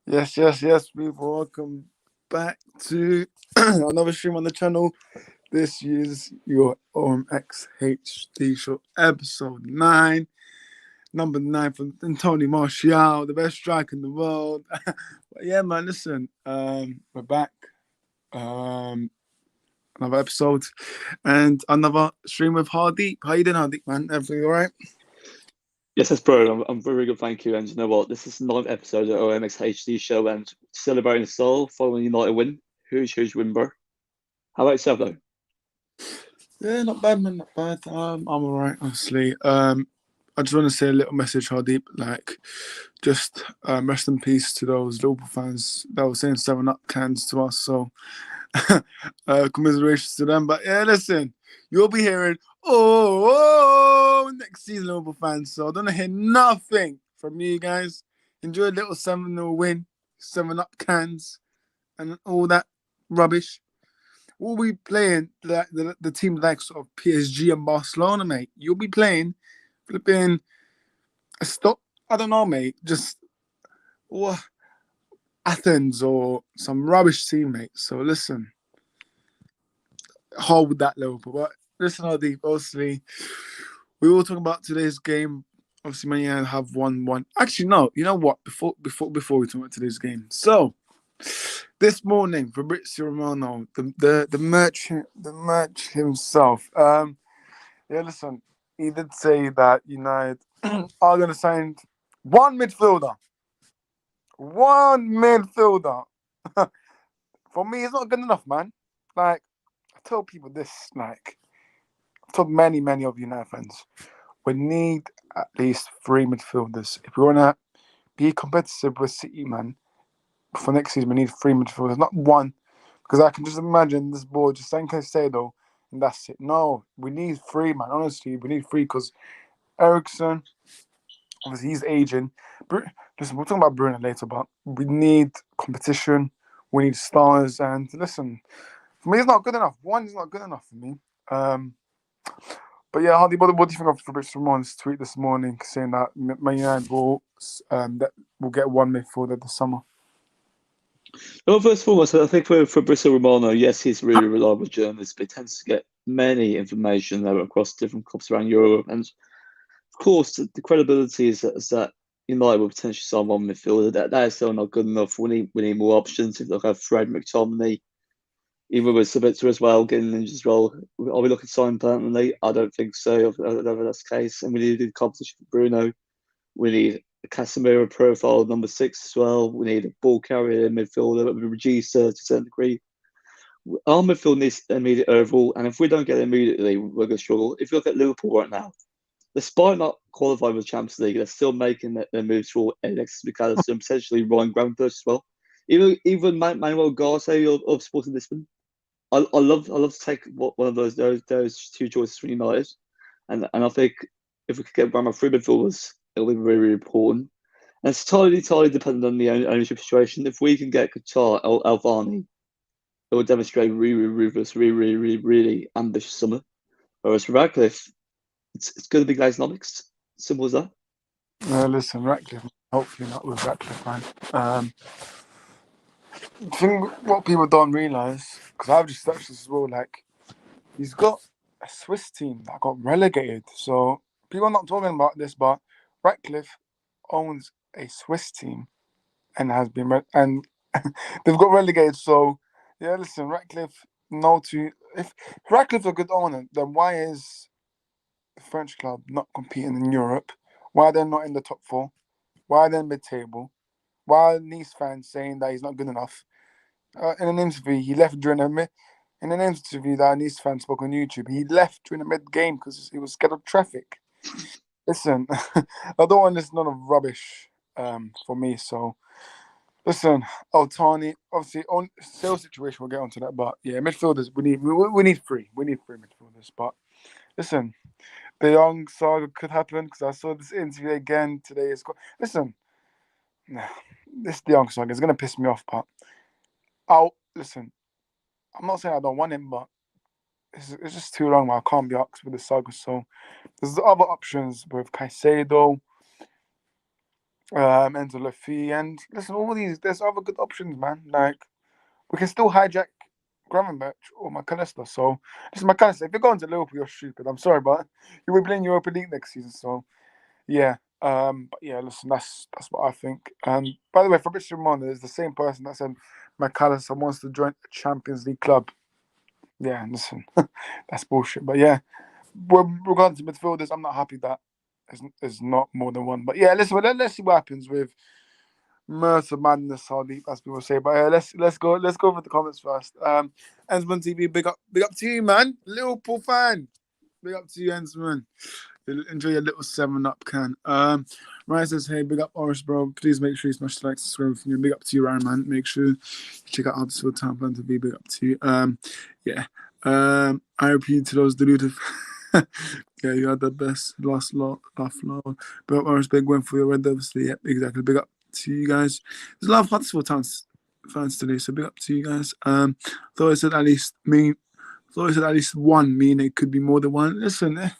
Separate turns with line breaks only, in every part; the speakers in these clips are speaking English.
Yes, people. Welcome back to another stream on the channel. This is your XHD show, episode 9, number 9 from Tony Martial, the best striker in the world. But yeah, man, listen, we're back. Um, another episode and another stream with Hardeep. How you doing, Hardeep, man? Everything all right?
Yes, that's bro. I'm very good, thank you. And you know what? This is the ninth episode of OMX HD show and celebrating the soul following United win. Huge win, bro. How about yourself, though?
Yeah, not bad, man, not bad. I'm all right, honestly. I just want to say a little message, Hardeep. Like, just rest in peace to those Liverpool fans that were saying 7 up cans to us. So, commiserations to them. But yeah, listen, you'll be hearing, next season, Liverpool fans. So I don't hear nothing from you guys. Enjoy a little 7-0 win, 7 up cans, and all that rubbish. We'll be playing the team like sort of PSG and Barcelona, mate. You'll be playing flipping a stop. I don't know, mate. Just oh, Athens or some rubbish teammates. So listen, hold that Liverpool. But listen, Adi, obviously, we were talking about today's game. Obviously, Man United have won one. Actually, no. You know what? Before we talk about today's game. So this morning, Fabrizio Romano, the merch himself. Yeah, listen, he did say that United are going to sign one midfielder. One midfielder. For me, it's not good enough, man. Like, I tell people this, like, I've told many of United fans, we need at least 3 midfielders. If we want to be competitive with City, man, for next season, we need 3 midfielders, not one. Because I can just imagine this board just saying Caicedo, and that's it. No, we need 3, man. Honestly, we need 3 because Ericsson, obviously, he's aging. Listen, we'll talk about Bruno later, but we need competition. We need stars. And listen, for me, it's not good enough. One is not good enough for me. But yeah, Hardy, what do you think of Fabrizio Roman's tweet this morning saying that Man United will get one midfielder this summer?
Well, first and foremost, I think for Fabrizio Romano, yes, he's a really reliable journalist, but he tends to get many information across different clubs around Europe. And of course, the credibility is that United will potentially sign one midfielder. That is still not good enough. We need more options. If you look at Fred McTominay, even with Sabitzer as well, getting injured as well. Are we looking to sign permanently? I don't think so. I don't know if that's the case. And we need to do the competition for Bruno. We need a Casemiro profile number 6 as well. We need a ball carrier midfielder, a reducer to a certain degree. Our midfield needs immediate overall, and if we don't get it immediately, we're going to struggle. If you look at Liverpool right now, despite not qualifying for the Champions League, they're still making their moves for Alexis McAllister and potentially Ryan Gravenberch as well. Even Manuel Garcia of Sporting Lisbon. I love to take one of those 2 choices from United, and I think if we could get one of our 3 midfielders, it'll be really important. And it's entirely dependent on the ownership situation. If we can get Qatar Alvani, it will demonstrate really ruthless, really ambitious summer. Whereas for Radcliffe, it's going to be Gleisnomics. Simple as that.
Listen, Ratcliffe, hopefully not with Ratcliffe, man. I think what people don't realise, because I've just touched this as well, like, he's got a Swiss team that got relegated. So people are not talking about this, but Ratcliffe owns a Swiss team and has been and they've got relegated. So yeah, listen, Ratcliffe. No, to if Ratcliffe's a good owner, then why is the French club not competing in Europe? Why are they not in the top 4? Why are they mid-table? Why are Nice fans saying that he's not good enough? In an interview, he left during in an interview that a Nice fan spoke on YouTube. He left during the mid-game because he was scared of traffic. Listen, I don't want this none of rubbish for me. So listen, Altani, obviously on sales situation, we'll get onto that. But yeah, midfielders, we need 3. We need 3 midfielders. But listen, the young saga could happen because I saw this interview again today. Listen, this De Jong saga is gonna piss me off, but I'll listen. I'm not saying I don't want him, but it's just too long. I can't be asked with the saga. So there's the other options with Caicedo, Enzo Lafy, and listen, all these there's other good options, man. Like we can still hijack Gravenberch or McAllister. So listen, McAllister, if you're going to Liverpool, you're stupid. I'm sorry, but you will be playing Europa League next season. So yeah. But yeah, listen, that's what I think. And by the way, Fabrizio Romano is the same person that said McAllister wants to join a Champions League club. Yeah, listen, that's bullshit. But yeah, regarding to midfielders, I'm not happy that there's not more than one. But yeah, listen, let's see what happens with Mercer Madness, how deep as people say. But yeah, let's go over the comments first. Ensman TV, big up to you, man. Liverpool fan. Big up to you, Ensman. Enjoy your little 7-Up can. Ryan says, hey, big up Oris, bro. Please make sure you smash the like, subscribe. Big up to you, Ryan, man. Make sure you check out Huddersfield Town Plan to be big up to you. Yeah. I repeat to those deluded. Yeah, you had the best last laugh. Big up Oris, big win for your Red Devils. Yeah, exactly. Big up to you guys. There's a lot of Huddersfield Town fans today, so big up to you guys. Thought I said at least one, mean it could be more than one. Listen,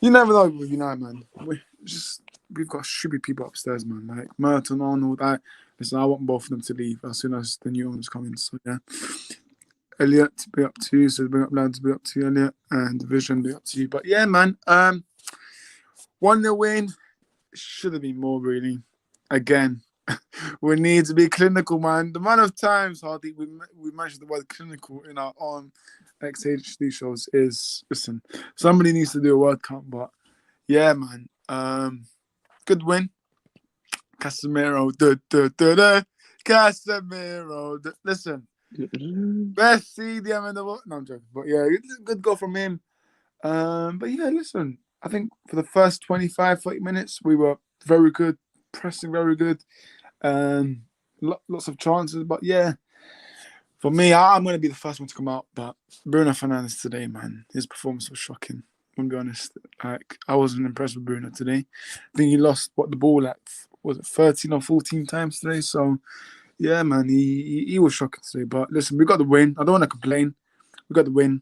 you never know with United, man. We've got stupid people upstairs, man. Like Merton, Arnold. Listen, I want both of them to leave as soon as the new owners come in. So yeah. Elliot, big up to you. So big up lads, big up to you, Elliot. And Division, big up to you. But yeah, man. 1-0 win. Should have been more, really. Again. We need to be clinical, man. The amount of times, Hardy, we mentioned the word clinical in our own XHD shows is, listen, somebody needs to do a word count, but yeah, man. Good win. Casemiro. Casemiro. Listen, best CDM in the world. No, I'm joking. But yeah, good goal from him. But yeah, listen, I think for the first 25, 30 minutes, we were very good, pressing very good. Lots of chances, but yeah, for me, I'm going to be the first one to come out. But Bruno Fernandes today, man, his performance was shocking. I'm going to be honest. Like, I wasn't impressed with Bruno today. I think he lost the ball at, was it 13 or 14 times today? So yeah, man, he was shocking today. But listen, we got the win. I don't want to complain. We got the win.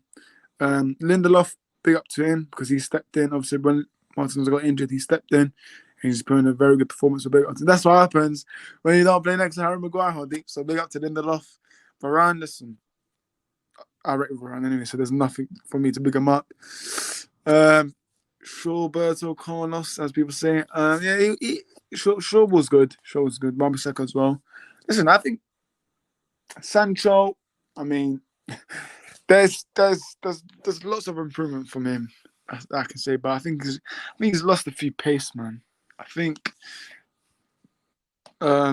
Lindelof, big up to him because he stepped in. Obviously, when Martins got injured, he stepped in. He's putting a very good performance. So big up to, that's what happens when you don't play next to Harry Maguire, Hardy. So big up to Lindelof. Varane, listen, I rate Varane anyway, so there's nothing for me to big him up. Shawberto Carlos, as people say. Yeah, Shaw was good. Shaw was good. Mambaseka as well. Listen, I think Sancho, I mean, there's lots of improvement from him, I can say, but I think he's lost a few pace, man. I think I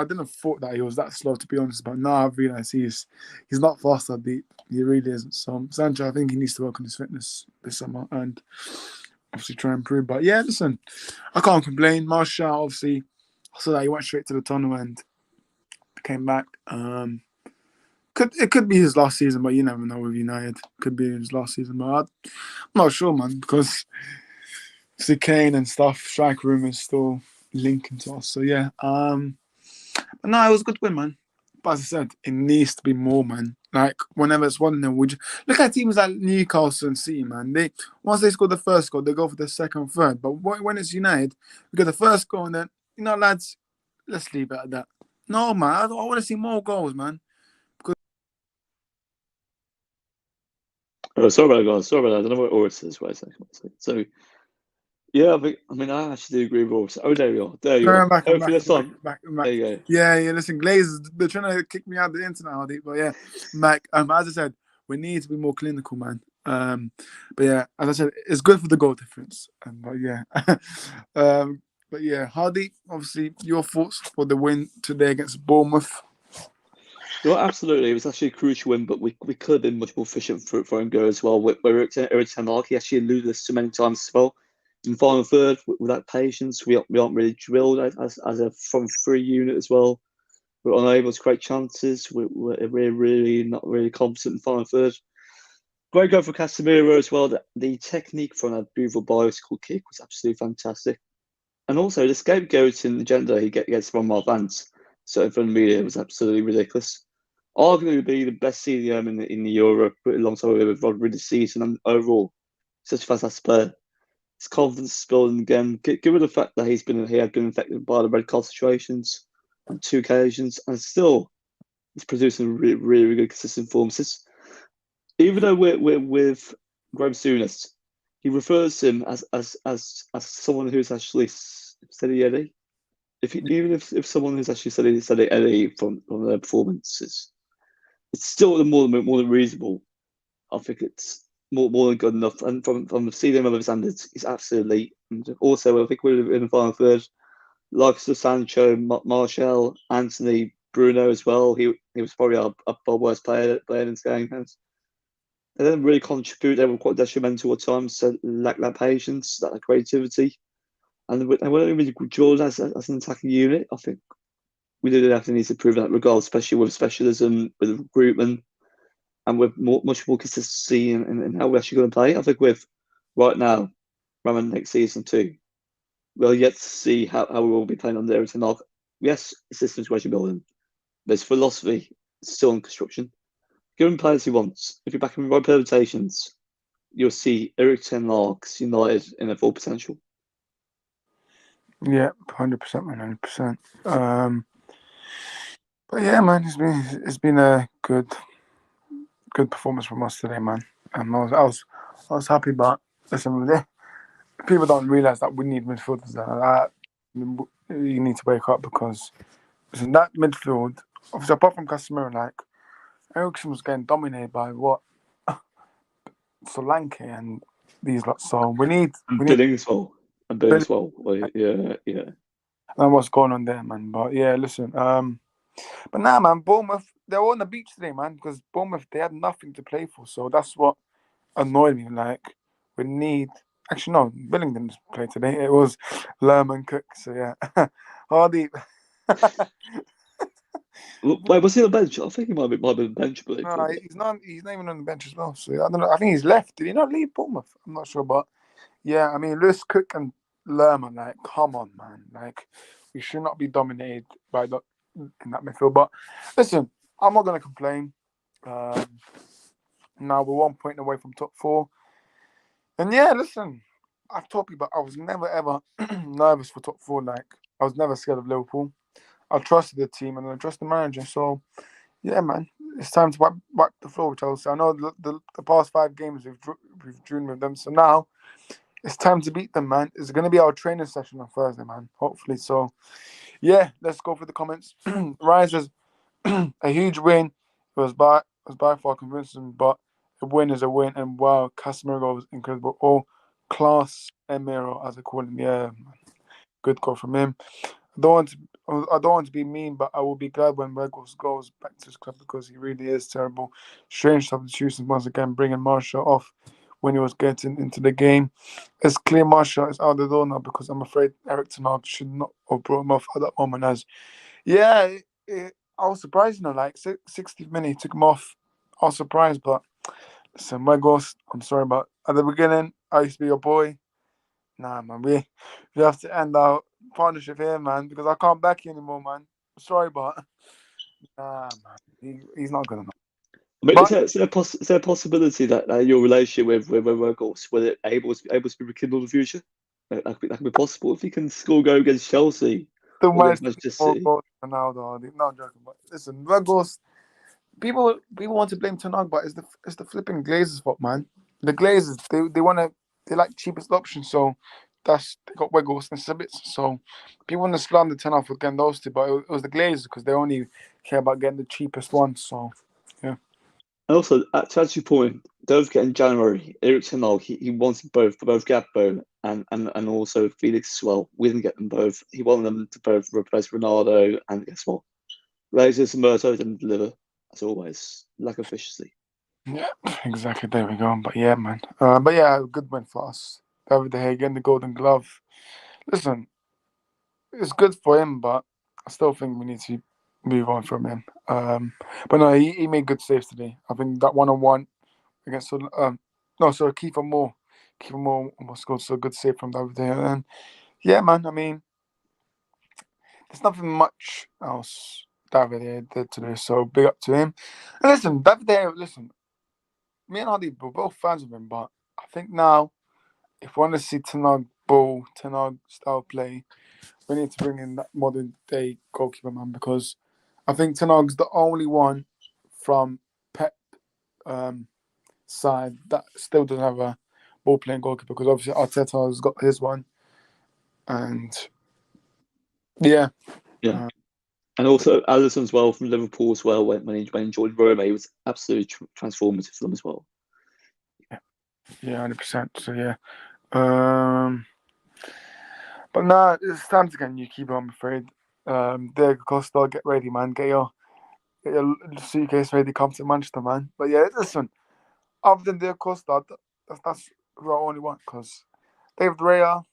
didn't thought that he was that slow, to be honest, but now I've realised he's not fast that deep. He really isn't. So Sancho, I think he needs to work on his fitness this summer and obviously try and improve. But yeah, listen, I can't complain. Martial, obviously, I saw that he went straight to the tunnel and came back. It could be his last season, but you never know with United. Could be his last season, but I'm not sure, man, because see Kane and stuff, strike rumors still linking to us. So yeah, but no, it was a good win, man. But as I said, it needs to be more, man. Like whenever it's 1-0, would you look at teams like Newcastle and City, man? They once they score the first goal, they go for the second, third. But when it's United, we get the first goal, and then lads, let's leave it at that. No, man, I want to see more goals, man.
Sorry about that, guys. Sorry about that. I don't know what Oris is. Wait a second. So, yeah, I actually do agree with Oris. Oh, there you are. There you are.
I'm back.
Hopefully this time. There you go.
Yeah. Listen, Glazers, they're trying to kick me out of the internet, Hardy. But yeah, Mac. As I said, we need to be more clinical, man. But yeah, as I said, it's good for the goal difference. But yeah, but yeah, Hardy. Obviously, your thoughts for the win today against Bournemouth?
Well, absolutely. It was actually a crucial win, but we could have been much more efficient for him go as well. Where Eric Ten Hag, he actually alluded us too many times as well. In the final third, with that patience, we aren't really drilled as a front three unit as well. We're unable to create chances. We're really not really competent in the final third. Great goal for Casemiro as well. The technique from that beautiful bicycle kick was absolutely fantastic. And also the scapegoating agenda he gets from our fans, so in front of the media, was absolutely ridiculous. Arguably the best CDM in the Europe, alongside with Rodri this season, and overall, such a fantastic player. his confidence is building again. Given the fact that he had been affected by the red card situations on 2 occasions, and still he's producing really good consistent form. Even though we're with Graham Souness, he refers to him as someone who's actually steady Eddie. Even if someone who's actually steady Eddie from their performances, it's still more than reasonable. I think it's more than good enough. And from seeing him of standards, he's absolutely. And also, I think we're in the final third. Like Sancho, Martial, Anthony, Bruno as well. He was probably our worst player in this game. They didn't really contribute. They were quite detrimental at times. So lack that patience, that creativity, and they weren't really good as an attacking unit. I think we do definitely need to improve in that regard, especially with specialism, with recruitment, and with much more consistency in how we're actually going to play. I think with right now, rather than next season too, we'll yet to see how we will be playing under Eric Ten Hag. Yes, the system's gradually building. There's philosophy still in construction. Give him players he wants. If you're backing the right permutations, you'll see Eric Ten Hag's United in their full potential.
Yeah, 100%, man, 100%. But yeah, man, it's been a good performance from us today, man. I was happy, but listen, people don't realize that we need midfielders that. You need to wake up because listen, that midfield, obviously apart from Casemiro, like Eriksen was getting dominated by what Solanke and these lots. So we need
Billing as well. And Billing as well. Yeah.
And what's going on there, man. But yeah, listen. But nah, man, Bournemouth, they were on the beach today, man, because Bournemouth, they had nothing to play for. So that's what annoyed me. Like, we need. Actually, no, Billing didn't play today. It was Lerman Cook. So yeah. Hardy.
Wait, was he on the bench? I think he might have been on the bench, but
No, he's not. He's not even on the bench as well. So I don't know. I think he's left. Did he not leave Bournemouth? I'm not sure, but yeah, I mean, Lewis Cook and Lerman, like, come on, man. Like, we should not be dominated by in that midfield. But listen, I'm not gonna complain. Now we're 1 point away from top four, and yeah, listen, I've told people I was never ever nervous for top four. Like, I was never scared of Liverpool. I trusted the team and I trust the manager. So yeah, man, it's time to wipe the floor with Chelsea. I know the past 5 games we've drewn with them, so now it's time to beat them, man. It's going to be our training session on Thursday, man. Hopefully. So, yeah, let's go for the comments. Ryan says, a huge win. It was by far convincing, but a win is a win. And wow, Casemiro was incredible. Oh, class Emiro, as I call him. Yeah, good goal from him. I don't want to be mean, but I will be glad when Weghorst goes back to his club because he really is terrible. Strange substitutions once again, bringing Marshall off when he was getting into the game. It's clear Marshall is out the door now because I'm afraid Eric Ten Hag should not have brought him off at that moment. I was surprised, like 60th minute, he took him off. I was surprised, but listen, Weghorst, I'm sorry, but at the beginning, I used to be your boy. Nah, man, we have to end our partnership here, man, because I can't back you anymore, man. Sorry, but nah, man, he's not good enough.
I mean,
But
is there a possibility that your relationship with Weghorst will it able to be rekindled in the future? That could be possible if he can score go against Chelsea
still
or
managed
against
to
Manchester
get more
City.
goals than Ronaldo. No, I'm joking. But listen, Weghorst, people want to blame Ten Hag, but it's the flipping Glazers' fault, man. The Glazers, they like cheapest option, so they got Weghorst and Sabitzer. So people want to slander Ten Hag for getting those two, but it was the Glazers because they only care about getting the cheapest one. So yeah.
And also, to add to your point, don't forget in January, Eric Ten Hag, he wanted both Gakpo and also Felix as well. We didn't get them both. He wanted them to both replace Ronaldo, and guess what? Rangers and Murto didn't deliver, as always. Lack of efficiency.
Yeah, exactly. There we go. But yeah, man. But yeah, good win for us. David De Gea getting the Golden Glove. Listen, it's good for him, but I still think we need to move on from him. But no, he made good saves today. I think that 1-on-1 against no, sorry, Kiefer Moore almost scored, so good save from David De Gea. And yeah, man. I mean, there's nothing much else David De Gea did today, so big up to him. And listen, David De Gea, listen, me and Hardy were both fans of him, but I think now if we want to see Tenag ball, Tenag style play, we need to bring in that modern day goalkeeper, man, because I think Tenag's the only one from Pep um, side that still doesn't have a ball playing goalkeeper, because obviously Arteta's got his one, and yeah,
Yeah.
uh,
And also Alisson as well from Liverpool as well. When he joined Roma, he was absolutely transformative for them as well.
yeah, 100%. So yeah, um, but nah, it's time to get a new keeper. I'm afraid. Diego Costa, get ready, man. Get your suitcase ready. Come to Manchester, man. But yeah, listen. Other than Diego Costa, that's who I only want, because David Raya,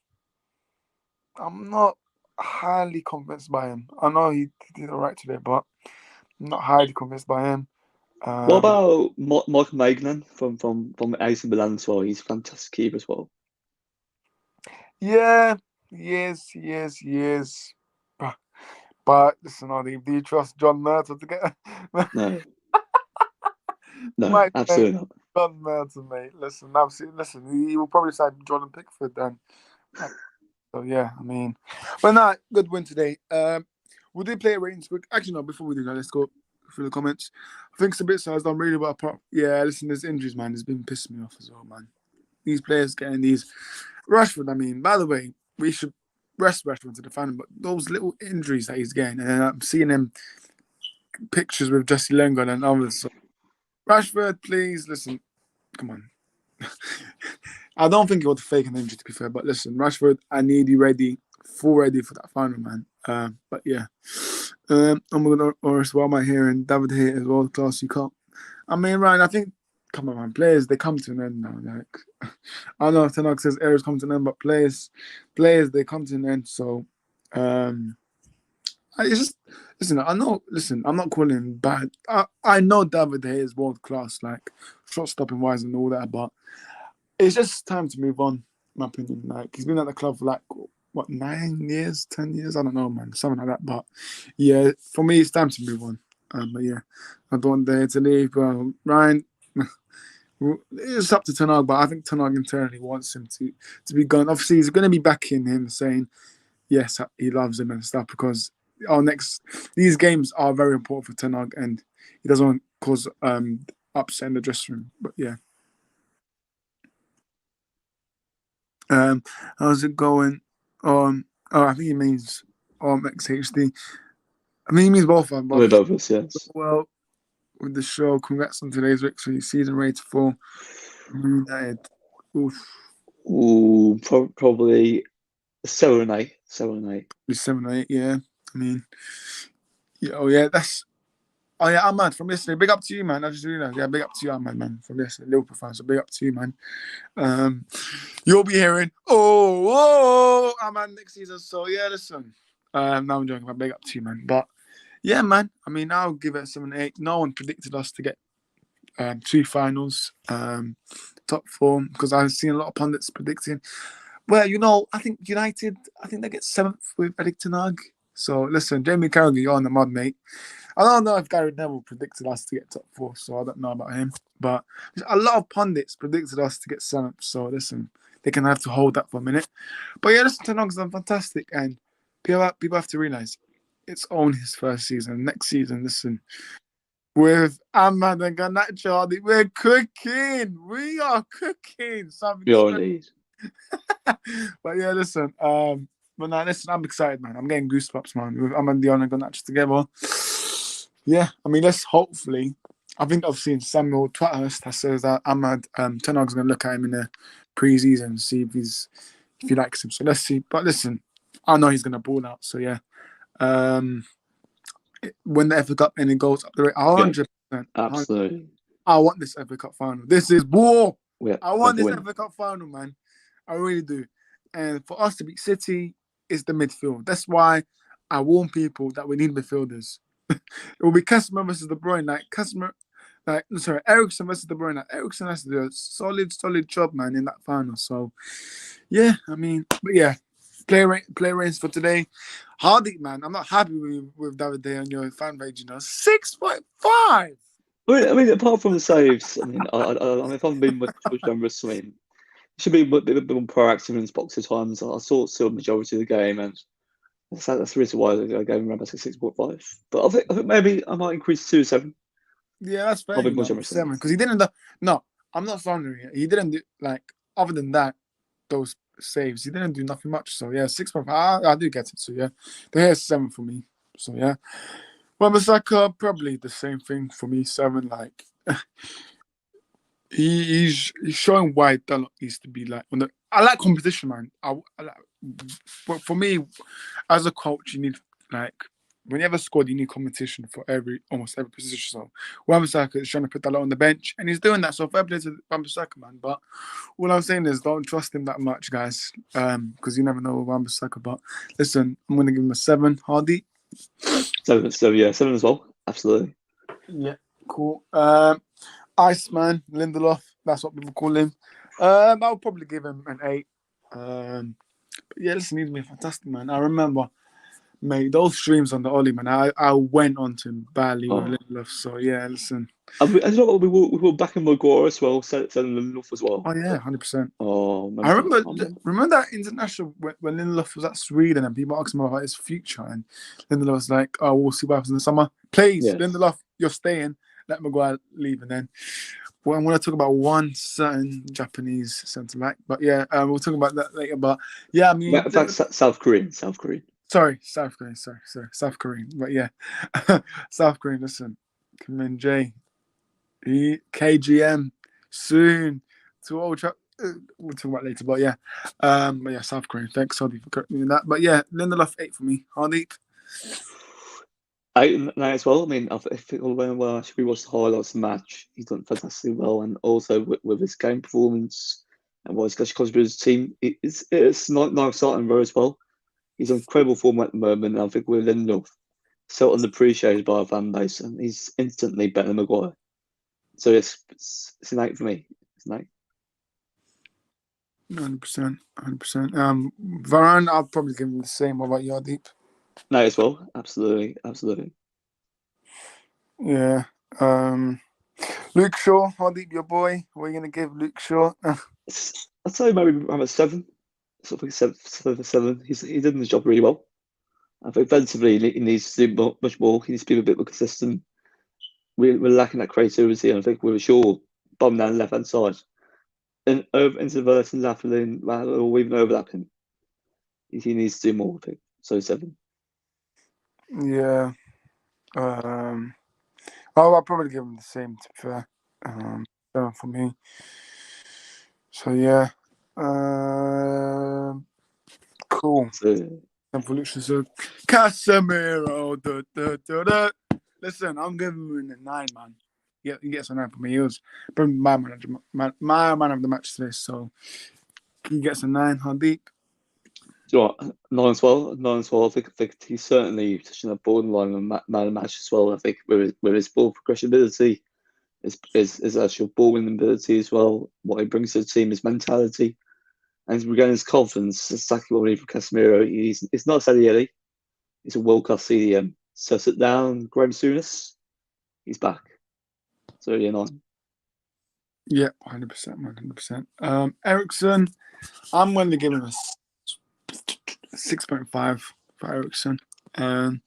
I'm not highly convinced by him. I know he did all right today, but I'm not highly convinced by him.
What
Um,
about Michael Magnan from AC Milan as well? He's a fantastic keeper as well.
yeah, yes. But listen, Ollie, do you trust John Murtaugh to get
No, no,
Mike, mate?
absolutely not.
John Murtaugh, mate. Listen, absolutely. Listen, he will probably sign Jordan Pickford then. So yeah, I mean, but nah, good win today. We did play a ratings quick. Actually, no. Before we do that, let's go through the comments. I think Sabitzer has done really well. Apart, yeah, listen, there's injuries, man. It's been pissing me off as well, man. These players getting these Rashford. I mean, by the way, we should rest Rashford to the final, but those little injuries that he's getting, and I'm seeing him pictures with Jesse Lingard and others. So, Rashford, please listen. Come on. I don't think he was fake an injury, to be fair. But listen, Rashford, I need you ready, full ready for that final, man. But yeah, I'm gonna as well. My here and David here as well. Class you can't. I mean, Ryan, I think. Come on, man. Players, they come to an end now. Like, I know Tanok says eras come to an end, but players, they come to an end. So, it's just listen. I know. Listen, I'm not calling him bad. I know David here is world class, like shot stopping wise and all that, but it's just time to move on, in my opinion. Like he's been at the club for like what 9 years, 10 years, I don't know, man, something like that. But yeah, for me, it's time to move on. But yeah, I don't want there to leave. Ryan, it's up to Tanag, but I think Tanag internally wants him to be gone. Obviously, he's going to be backing him, saying yes, he loves him and stuff, because these games are very important for Tanag, and he doesn't want to cause upset in the dressing room. But yeah. How's it going? I think he means XHD. I mean, he means both of them.
With
But
others, yes.
well, with the show, congrats on today's victory. Season rated for United. Oof,
Ooh, probably 7 and 8. 7 and 8.
7 or 8. Yeah, I mean, yeah, oh yeah, that's. Oh yeah, Ahmad from yesterday. Big up to you, man. I just realized. Yeah, big up to you, Ahmad, man, from yesterday. Liverpool fans, so big up to you, man. You'll be hearing, Ahmad next season. So yeah, listen. Now I'm joking, but big up to you, man. But yeah, man. I mean, I'll give it 7 8. No one predicted us to get 2 finals, top 4, because I've seen a lot of pundits predicting. Well, I think United, I think they get 7th with Eric Ten Hag. So listen, Jamie Carragher, you're on the mud, mate. I don't know if Gary Neville predicted us to get top 4, so I don't know about him. But a lot of pundits predicted us to get 7th. So listen, they can have to hold that for a minute. But yeah, listen, Ten Hag's done fantastic, and people have to realize it's only his first season. Next season, listen, with Ahmad and Garnacho, we're cooking. We are cooking something
We are
special.
indeed.
But yeah, listen. But now listen, I'm excited, man. I'm getting goosebumps, man. With Ahmad Dion and Garnacho together. Yeah, I mean, let's hopefully. I think I've seen Samuel Twatthurst that says that Ahmad Ten Hag's going to look at him in the pre-season and see if he likes him. So let's see. But listen, I know he's going to ball out. So yeah. When the FA Cup and it goes up the rate, 100%.
Absolutely.
I want this FA Cup final. This is war.
Yeah,
I want this
win.
FA Cup final, man. I really do. And for us to beat City, it's the midfield. That's why I warn people that we need midfielders. It will be Casemiro versus De Bruyne. Eriksen versus De Bruyne. Eriksen has to do a solid job, man, in that final. So, yeah, I mean, but yeah, play ratings for today. Hardy, man, I'm not happy with David Day on your fan page. 6.5.
I mean, apart from the saves, I mean, if I'm being much generous, I mean, should be a bit more proactive in his box at times. I saw the majority of the game, and that's the reason why I gave him around about 6.5. But I think maybe I might increase to 7.
Yeah, that's fair.
I'll be
You
more
know,
generous than
7 because he didn't. No, I'm not slandering it. He didn't do like other than that those saves. He didn't do nothing much. So yeah, 6.5. I do get it. So yeah, there's 7 for me. So yeah, well, Masaka probably the same thing for me. 7. Like he's showing why Dunlop needs to be like on the. I like competition, man. I like, but for me, as a coach, you need like when you have a squad, you need competition for almost every position. So Wan-Bissaka is trying to put that lot on the bench, and he's doing that. So fair play to Wan-Bissaka, man. But all I'm saying is don't trust him that much, guys, because you never know with Wan-Bissaka. But listen, I'm gonna give him a 7. Hardy.
7. So yeah, 7 as well. Absolutely.
Yeah, cool. Iceman Lindelof, that's what people call him. I'll probably give him an 8. But yeah, listen, he's been fantastic, man. I remember, mate, those streams on the Ollie, man. I went on to him badly with Lindelof. So yeah, listen.
And we were back in Maguire as well, selling Lindelof as well.
Oh yeah, 100%.
Oh,
I remember that international when Lindelof was at Sweden and people asked him about his future, and Lindelof was like, "Oh, we'll see what happens in the summer. Please,
Yes.
Lindelof, you're staying. Let Maguire leave." And then I'm going to talk about one certain Japanese centre back, but yeah, we'll talk about that later. But yeah, I mean,
in fact, South Korean.
Sorry, South Korean. Sorry, South Korean. But yeah, South Korean. Listen, Kim Min Jae, KGM soon to Old Trafford. We'll talk about it later, but yeah, South Korean. Thanks, Hardy, for correcting me on that. But yeah, Lindelof 8 for me. Hardy.
8 as well. I mean, I think all went well. Actually, we watched the highlights of the match. He's done fantastically well, and also with his game performance and what he's actually contributed to the team, it's not exciting row as well. He's in incredible form at the moment, and I think with Lindelof, so underappreciated by our fan base, and he's instantly better than Maguire. So it's an 8 for me. It's an 8.
100%. Varane, I'll probably give him the same. What about you, Deep?
8 as well. Absolutely.
Yeah. Luke Shaw, Hardeep, your boy. What are you gonna give Luke Shaw?
I'd say maybe around a 7. Sort of like 7. He did the job really well. I think defensively he needs to do much more. He needs to be a bit more consistent. We're lacking that creativity, and I think we're sure bomb down the left hand side and over into the verse and laughing or even overlapping. He needs to do more. I think so. 7.
Yeah. I'll probably give him the same, to be fair. 7 for me. So yeah. Cool. Evolution. So Casemiro. Listen, I'm giving him a 9, man. Yeah, he gets a 9 for me. He was probably my man of the match today. So he gets a 9. How deep?
Do you know what? 9 as well. 9 as well. I think he's certainly touching that borderline of man of the match as well. I think with his ball progression ability, his actual ball winning ability as well. What he brings to the team, his mentality, and regarding his confidence. That's exactly what we need from Casemiro. He's not a Sadielli. He's a world class CDM. So sit down, Graham Souness. He's back. So yeah, 9.
Yeah, 100%, 100%. Ericsson, I'm going to give him a 6.5 for Ericsson. I don't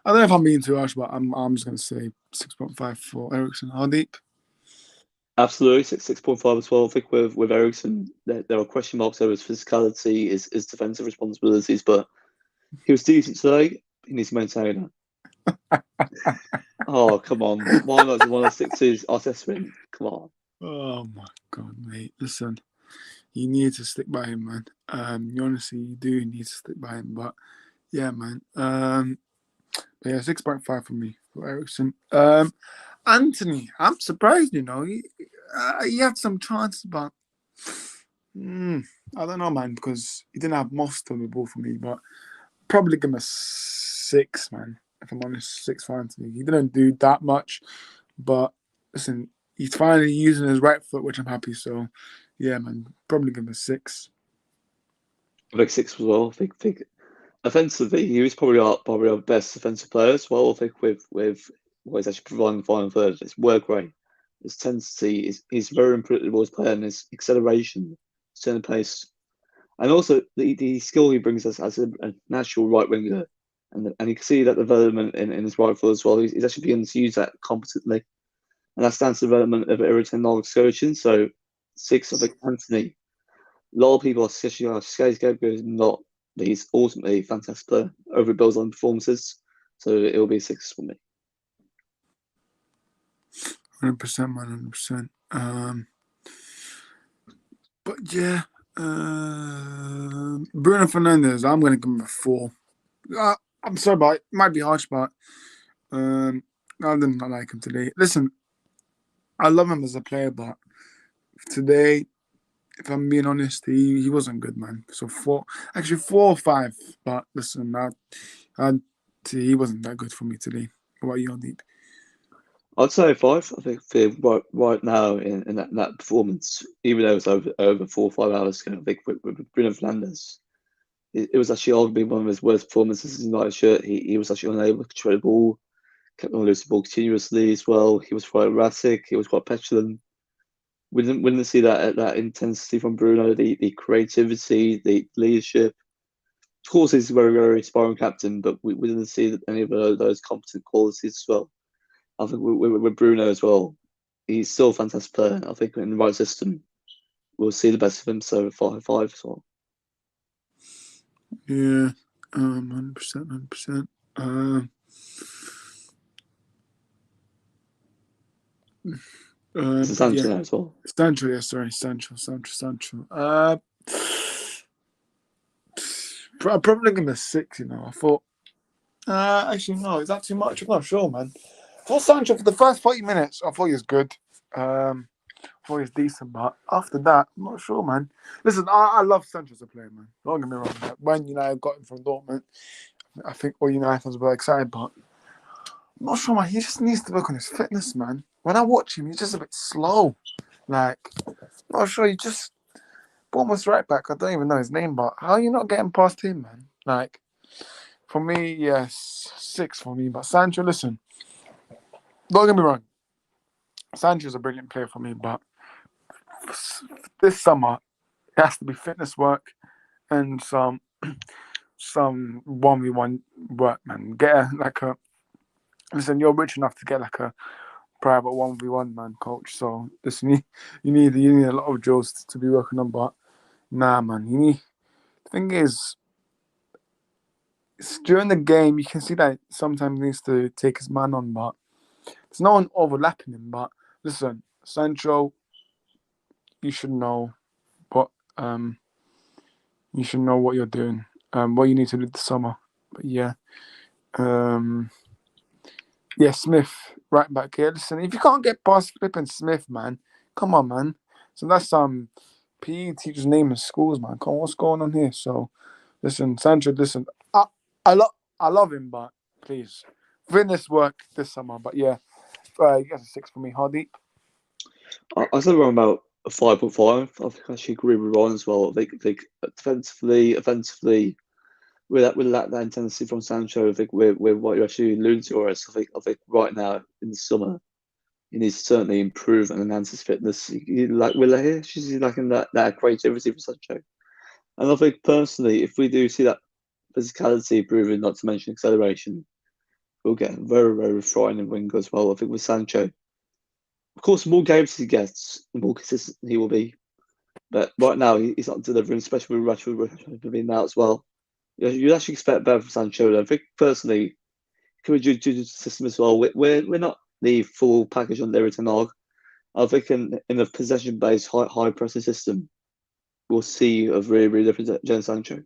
know if I'm being too harsh, but I'm just going to say 6.5 for Ericsson. How deep?
Absolutely, 6.5 as well. I think with Ericsson, there are question marks over his physicality, his defensive responsibilities, but he was decent today. He needs to maintain that. Oh, come on. Why not just want to stick to his assessment? Come on.
Oh my God, mate. Listen, you need to stick by him, man. You honestly do need to stick by him. But yeah, man. But yeah, 6.5 for me for Ericsson. Anthony, I'm surprised, he had some chances, but I don't know, man, because he didn't have most of the ball for me, but probably give him a 6, man. If I'm honest, 6 for Anthony. He didn't do that much, but listen, he's finally using his right foot, which I'm happy. So, yeah, man, probably give him a 6.
I think 6 as well. I think offensively, he was probably our best defensive player as well. I think with what he's actually providing the final third, his work rate, his intensity, he's very unpredictable as a player, and his acceleration turn the pace, and also the skill he brings us as a natural right winger, and you can see that development in his right foot as well. He's actually beginning to use that competently, and that's down to the development of Eriton Nog's coaching. So 6, I think Anthony. A lot of people are scapegoat is not, but he's ultimately a fantastic player. Over builds on performances, so it'll be 6 for me.
100%, man, 100%. But yeah, Bruno Fernandes, I'm gonna give him a 4. I'm sorry, but it might be harsh, but I did not like him today. Listen, I love him as a player, but today, if I'm being honest, he wasn't good, man. So 4, actually 4 or 5. But listen, he wasn't that good for me today. What about you, Deep?
I'd say 5. I think right now in that performance, even though it's over 4 or 5 hours ago, I think with Bruno Fernandes, it was actually arguably one of his worst performances in United shirt. He was actually unable to control the ball, kept on losing the ball continuously as well. He was quite erratic. He was quite petulant. We didn't see that intensity from Bruno, the creativity, the leadership. Of course, he's a very, very aspiring captain, but we didn't see any of those competent qualities as well. I think with Bruno as well, he's still a fantastic player. I think in the right system, we'll see the best of him. So 5 as well.
Yeah, 100%, 100%.
It's
But yeah,
Sancho as well.
Sancho. Yeah, sorry, Sancho. I'll probably give him a 6. You know, I thought. Actually, no, is that too much? I'm not sure, man. For Sancho, for the first 40 minutes, I thought he was good. I thought he was decent, but after that, I'm not sure, man. Listen, I love Sancho as a player, man. Don't get me wrong. Like, when United got him from Dortmund, I think all United fans were excited, but I'm not sure, man. He just needs to work on his fitness, man. When I watch him, he's just a bit slow. Like, not sure. He just Bournemouth's right back. I don't even know his name, but how are you not getting past him, man? Like, for me, yes, 6 for me. But Sancho, listen, don't get me wrong. Sancho's a brilliant player for me, but this summer it has to be fitness work and some 1v1 work, man. Listen. You're rich enough to get like a private 1v1 man coach. So listen, you need a lot of drills to be working on, but nah, man. The thing is, during the game you can see that sometimes he needs to take his man on, but there's no one overlapping him. But listen, Sancho, you should know what what you're doing, what you need to do this summer. But yeah, yeah, Smith, right back here. Listen, if you can't get past Flippin' Smith, man, come on, man. So that's PE teacher's name in schools, man. Come on, what's going on here? So listen, Sancho, listen, I love him, but please, fitness work this summer. But yeah, you get a 6 for me, Hardeep.
I said around about a 5.5. I think I actually agree with Ron as well. I think offensively, with that intensity from Sancho, I think with what you're actually alluding to, I think right now in the summer, he needs to certainly improve and enhance his fitness. She's lacking that creativity for Sancho. And I think personally, if we do see that physicality improving, not to mention acceleration, we'll get a very, very frightening winger as well. I think with Sancho, of course, the more games he gets, the more consistent he will be. But right now, he's not delivering, especially with Rashford being out as well. You'd actually expect better from Sancho. I think personally, can we do the system as well? We're not the full package on Everton Nog. I think in a possession-based high pressing system, we'll see a really, really different Jadon Sancho.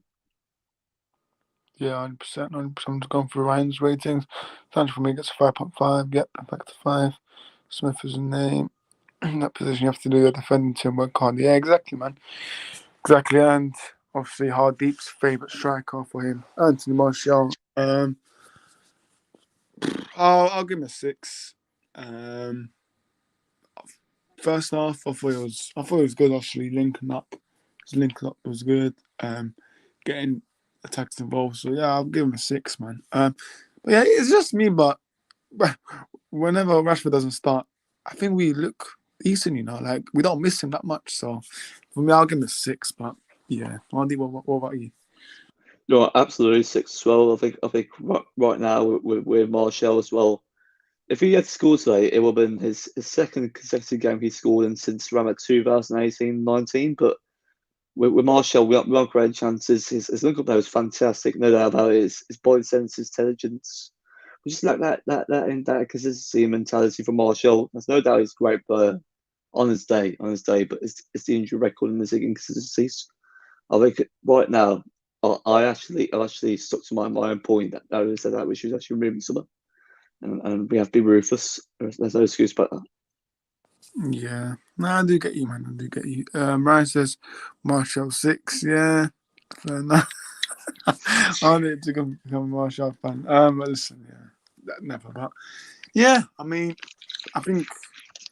Yeah, 100%. 100%. Just going through Ryan's ratings. Sancho for me gets a 5.5. Yep, back to 5. Smith is a name. In that position, you have to do your defending to work hard. Yeah, exactly, man. Exactly, and obviously Hardeep's favourite striker for him, Anthony Martial. I'll give him a 6. First half, I thought it was good. Actually, linking up, his linking up was good. Getting attacks involved. So yeah, I'll give him a 6, man. But yeah, it's just me. But whenever Rashford doesn't start, I think we look decent. You know, like we don't miss him that much. So For me, I'll give him a 6. But yeah, Andy, what about you?
No, absolutely 6-12. I think right now with Martial as well. If he had scored today, it would have been his second consecutive game he scored in since around 2018-19. But with Martial, we have great chances. His link-up there was fantastic, no doubt about it. His body sense, his intelligence. We just like that consistency and mentality from Martial. There's no doubt he's a great player on his day, but it's the injury record and his inconsistencies. I think right now, I've actually stuck to my own point that I said that we should actually remove Summer, and we have to be ruthless. There's no excuse about that.
Yeah, no, I do get you, man. I do get you. Ryan says Marshall 6. Yeah, fair enough. I need to become a Marshall fan. But listen, yeah, never. But yeah, I mean, I think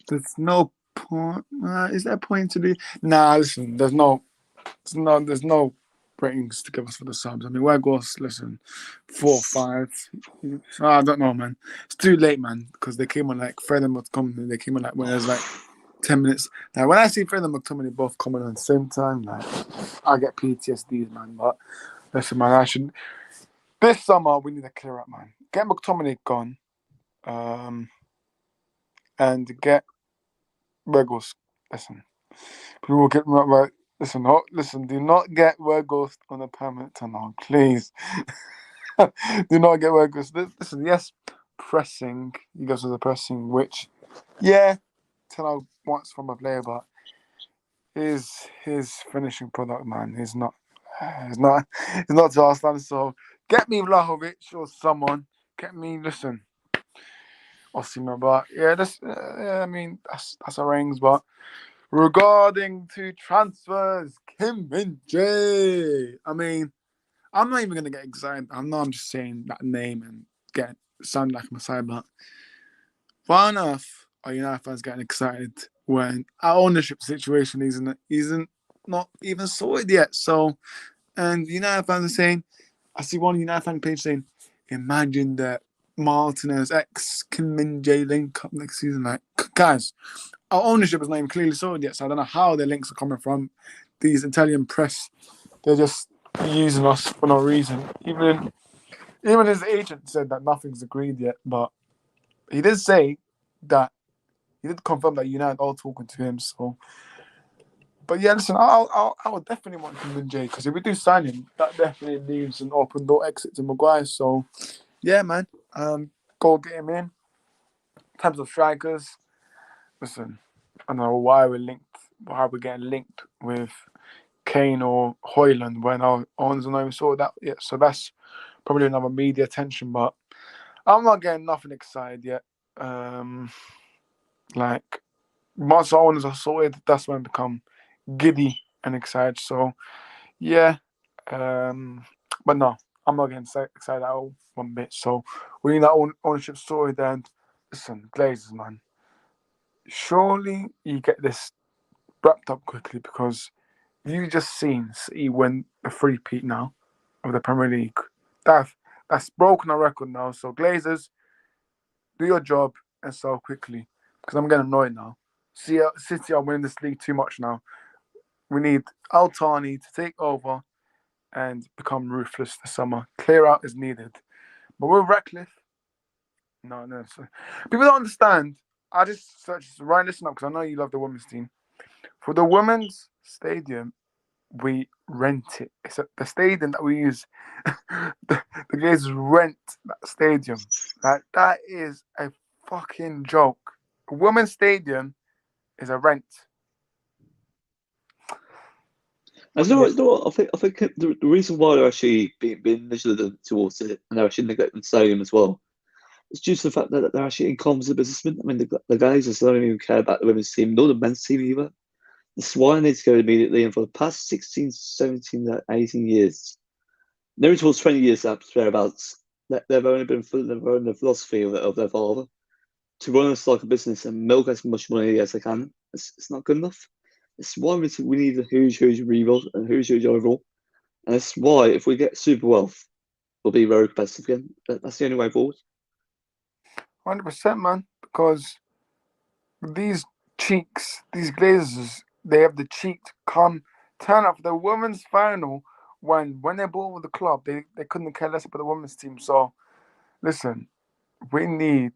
there's no point. Is there a point to do? Nah, listen, there's no ratings to give us for the subs. I mean, where goes, listen, 4 or 5. I don't know, man. It's too late, man, because they came on like Fred and McTominay. They came on like when there's like 10 minutes. Now, when I see Fred and McTominay both coming on at the same time, like, I get PTSD, man. But listen, man, this summer, we need to clear up, man. Get McTominay gone, and get Regos. Listen, we will get right. Listen. Do not get Regos on a permanent tunnel, please. Do not get Regos. Listen, yes, pressing. He goes with the pressing, which, yeah, tunnel wants from a player, but his finishing product, man, is not. It's not. It's not to our standard. So get me Vlahovic or someone. Get me. Listen. Osimhen, but yeah, I mean that's our rings. But regarding to transfers, Kim Min Jae. I mean, I'm not even gonna get excited. I'm just saying that name and get sound like a messiah. But why on earth are United fans getting excited when our ownership situation isn't not even sorted yet? So, and United fans are saying, I see one United fan page saying, imagine that Martinez X Kim Min Jae link up next season. Like, guys, our ownership is not even clearly sorted yet, so I don't know how the links are coming from. These Italian press, they're just using us for no reason. Even his agent said that nothing's agreed yet, but he did say that he did confirm that United are talking to him. So, but yeah, listen, I would definitely want Kim Min Jae because if we do sign him, that definitely leaves an open door exit to Maguire. So, yeah, man, go get him in. In terms of strikers, listen, I don't know why we're getting linked with Kane or Hoyland when our owners are not even sorted out yet. So that's probably another media attention, but I'm not getting nothing excited yet. Like once our owners are sorted, that's when I become giddy and excited. So yeah, but no, I'm not getting excited at all one bit. So we need that ownership sorted. And listen, Glazers, man, surely you get this wrapped up quickly because you just seen City win a three-peat now of the Premier League. That that's broken a record now. So Glazers, do your job and sell quickly because I'm getting annoyed now. City are winning this league too much now. We need Altani to take over and become ruthless this summer. Clear out is needed. But with Ratcliffe, no. So people don't understand. I just searched right. Listen up because I know you love the women's team. For the women's stadium, we rent it. It's the stadium that we use. the guys rent that stadium. Like that is a fucking joke. A women's stadium is a rent.
And
But
you know
yeah,
what? You know what? I think the reason why they're actually being vigilant towards it and they're actually neglecting the stadium as well is due to the fact that they're actually incompetent businessmen. I mean, the guys just don't even care about the women's team, nor the men's team either. That's why they need to go immediately. And for the past 16, 17, 18 years, nearly towards 20 years thereabouts, they've only been following the philosophy of their father to run us like a business and milk as much money as they can. It's not good enough. It's why we need a huge rebuild and huge overall. And that's why if we get super wealth, we'll be very competitive again. That's the only way forward.
100%, man. Because these cheeks, these Glazers, they have the cheek to come turn up for the women's final when they bought with the club, they couldn't care less about the women's team. So listen, we need.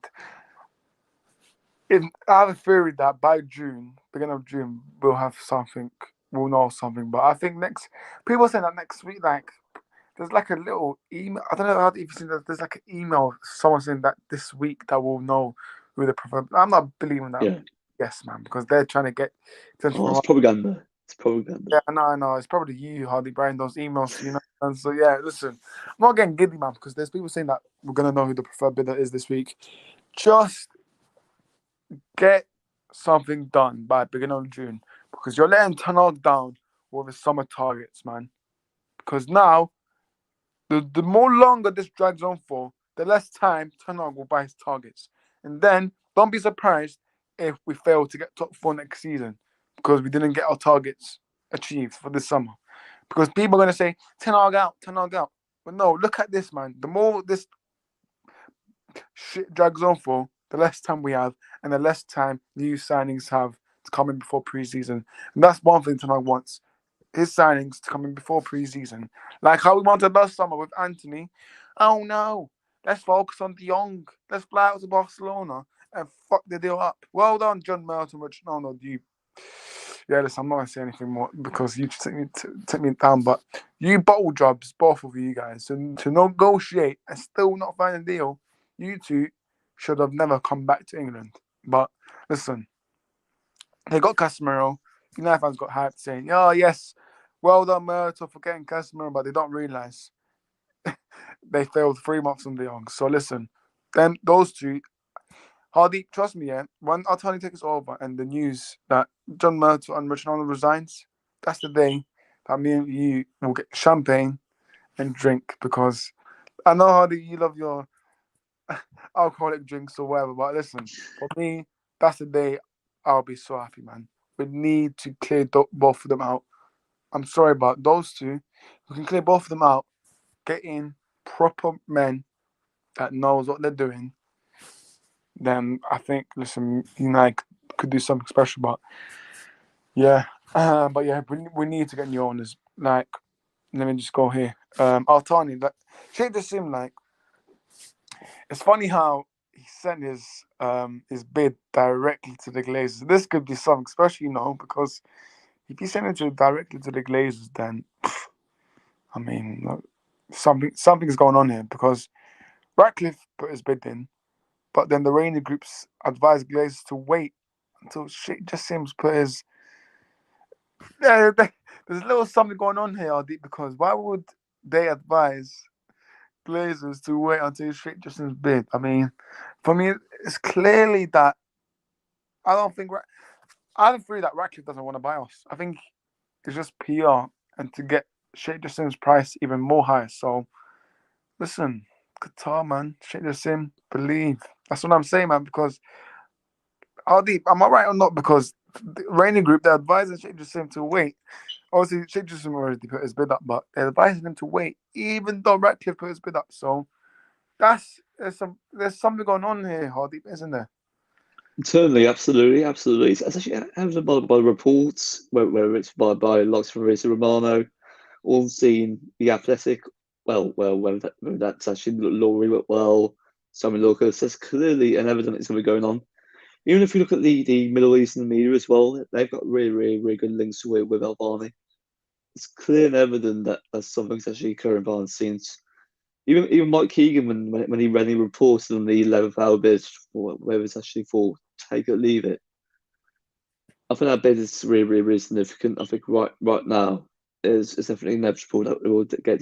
I have a theory that by June, beginning of June, we'll have something. We'll know something. But I think next people saying that next week, like there's like a little email. I don't know how if you've seen that. There's like an email. Someone saying that this week that we'll know who the prefer. I'm not believing that.
Yeah.
Yes, man, because they're trying to get attention
Oh,
from
it's
us.
propaganda. It's propaganda.
Yeah, I know. It's probably you, Hardy, Brian, those emails, you know. And so, yeah, listen, I'm not getting giddy, man, because there's people saying that we're going to know who the preferred bidder is this week. Just get something done by beginning of June because you're letting Tanok down with his summer targets, man. Because now, the more longer this drags on for, the less time Tanok will buy his targets. And then, don't be surprised if we fail to get top four next season because we didn't get our targets achieved for this summer. Because people are going to say, Tanok out, Tanok out. But no, look at this, man. The more this shit drags on for, the less time we have, and the less time new signings have to come in before preseason. And that's one thing Tanag wants. His signings to come in before preseason. Like how we wanted last summer with Anthony. Oh no. Let's focus on De Jong. Let's fly out to Barcelona and fuck the deal up. Well done, John Melton, which no, you. Yeah, listen, I'm not gonna say anything more because you take me down. But you bottle jobs, both of you guys, to negotiate and still not find a deal. You two should have never come back to England. But listen, they got Casemiro. United fans got hyped saying, "Oh yes, well done, Murto, for getting Casemiro," but they don't realise they failed 3 months on De Jong. So listen, then those two, Hardy, trust me, yeah. When Altani takes over and the news that John Murto and Richard Arnold resigns, that's the day that me and you will get champagne and drink because I know Hardy, you love your alcoholic drinks or whatever, but listen, for me, that's the day I'll be so happy, man. We need to clear both of them out. I'm sorry about those two. We can clear both of them out, get in proper men that knows what they're doing. Then I think, listen, United could do something special. But yeah, we need to get new owners. Like, let me just go here. Altani, like, Sheikh Jassim, like, it's funny how he sent his bid directly to the Glazers. This could be something special, because if you send it directly to the Glazers, then I mean, look, something's going on here because Ratcliffe put his bid in, but then the Rainy groups advised Glazers to wait until shit just seems put his. Yeah, there's a little something going on here, Adi, because why would they advise Glazers to wait until shit just seems bid? I mean, for me, it's clearly that I don't think I don't feel that Ratcliffe doesn't want to buy us. I think it's just PR and to get Sheikh Jassim's price even more high. So listen, Qatar, man, Sheikh Jassim, believe. That's what I'm saying, man. Because Hardeep, am I right or not? Because the Rainy Group, they're advising Sheikh Jassim to wait. Obviously, Sheikh Jassim already put his bid up, but they're advising him to wait, even though Ratcliffe put his bid up. So there's something going on here, Hardeep, isn't there?
Certainly, absolutely. It's actually evident by reports, whether it's by Lux Fabrizio Romano, all seen the Athletic. Well, whether that's actually Laurie well, Sammy Lucas. There's clearly an evidence something going on. Even if you look at the Middle Eastern media as well, they've got really good links with Albani. It's clear and evident that something's actually occurring behind the scenes. Even Mike Keegan, when he reported on the 11th hour bid, for whether it's actually for take it or leave it, I think that bid is really significant. I think right now is definitely inevitable that we will get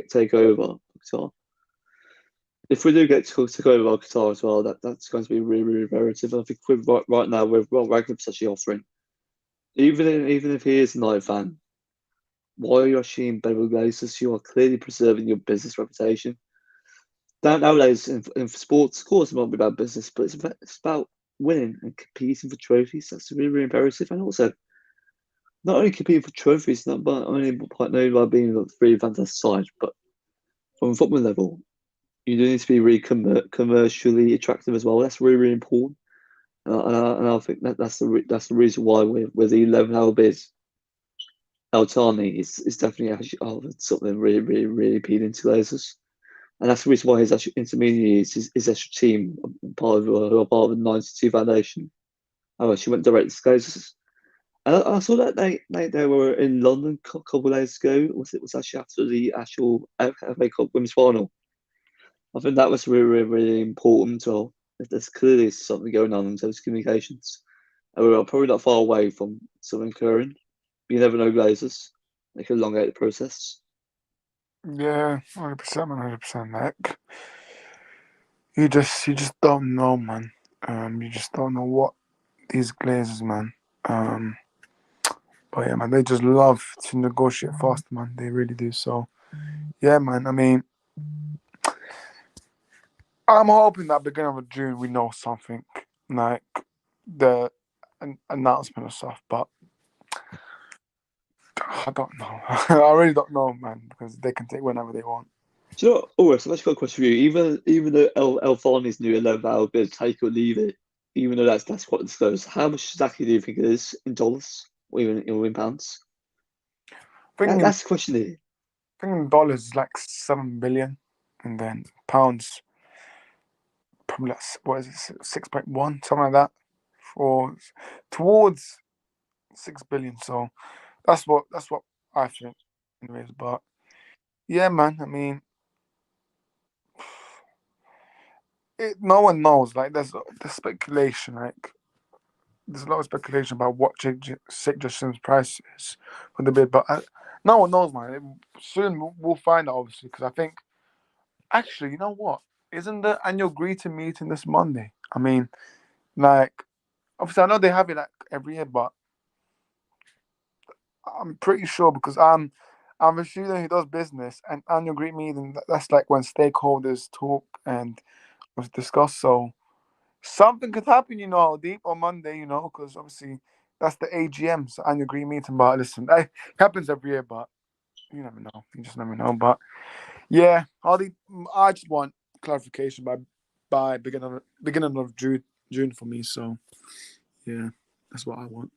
take over Qatar. If we do get to take over Qatar as well, that's going to be really imperative. I think right now with what Ragnar's actually offering, even if he is a United fan, why are you actually in bed with Glazers? You are clearly preserving your business reputation. Nowadays, in sports, of course, it might be about business, but it's about winning and competing for trophies. That's really imperative. And also, not only competing for trophies, not only by being a really fantastic side, but from a football level, you do need to be really commercially attractive as well. That's really important. And I think that's the reason why we're the 11th bid. El Tani is definitely actually something really, really, really appealing to Glazers. And that's the reason why his actual intermediary is his actual team, who are part of the 92 Foundation. Oh, she went direct to Glazers. And I saw that they were in London a couple of days ago. Was actually after the actual FA Cup Women's Final. I think that was really, really, really important. Well, there's clearly something going on in terms of communications. And we're probably not far away from something occurring. You never know, Glazers. They can elongate the process.
Yeah, 100%, 100%. Like you just don't know, man. You just don't know what these Glazers, man. But yeah, man, they just love to negotiate fast, man. They really do. So yeah, man. I mean, I'm hoping that beginning of June we know something like the announcement and stuff. But I don't know. I really don't know, man, because they can take whenever they want.
Do you know what? Oh, so I've actually got a question for you. Even though El Fani's new 11th bid, take or leave it, even though that's quite disclosed, how much exactly do you think it is in dollars or even in pounds?
Thinking,
That's the question here.
thinking dollars is like 7 billion, and then pounds probably like, what is it, 6.1, something like that, for towards 6 billion. So that's what I think, anyways. But yeah, man. I mean, no one knows. Like, there's speculation. Like, there's a lot of speculation about what Sheikh Jassim's price is for the bid, but no one knows, man. Soon we'll find out, obviously, because I think actually, you know what? Isn't the annual greeting meeting this Monday? I mean, like, obviously, I know they have it like every year, but I'm pretty sure because I'm a student who does business, and annual greet meeting, that's like when stakeholders talk and was discussed. So something could happen, deep on Monday, because obviously that's the AGM's annual greet meeting. But listen, that happens every year, but you never know. You just never know. But yeah, I just want clarification by beginning of June for me. So yeah, that's what I want.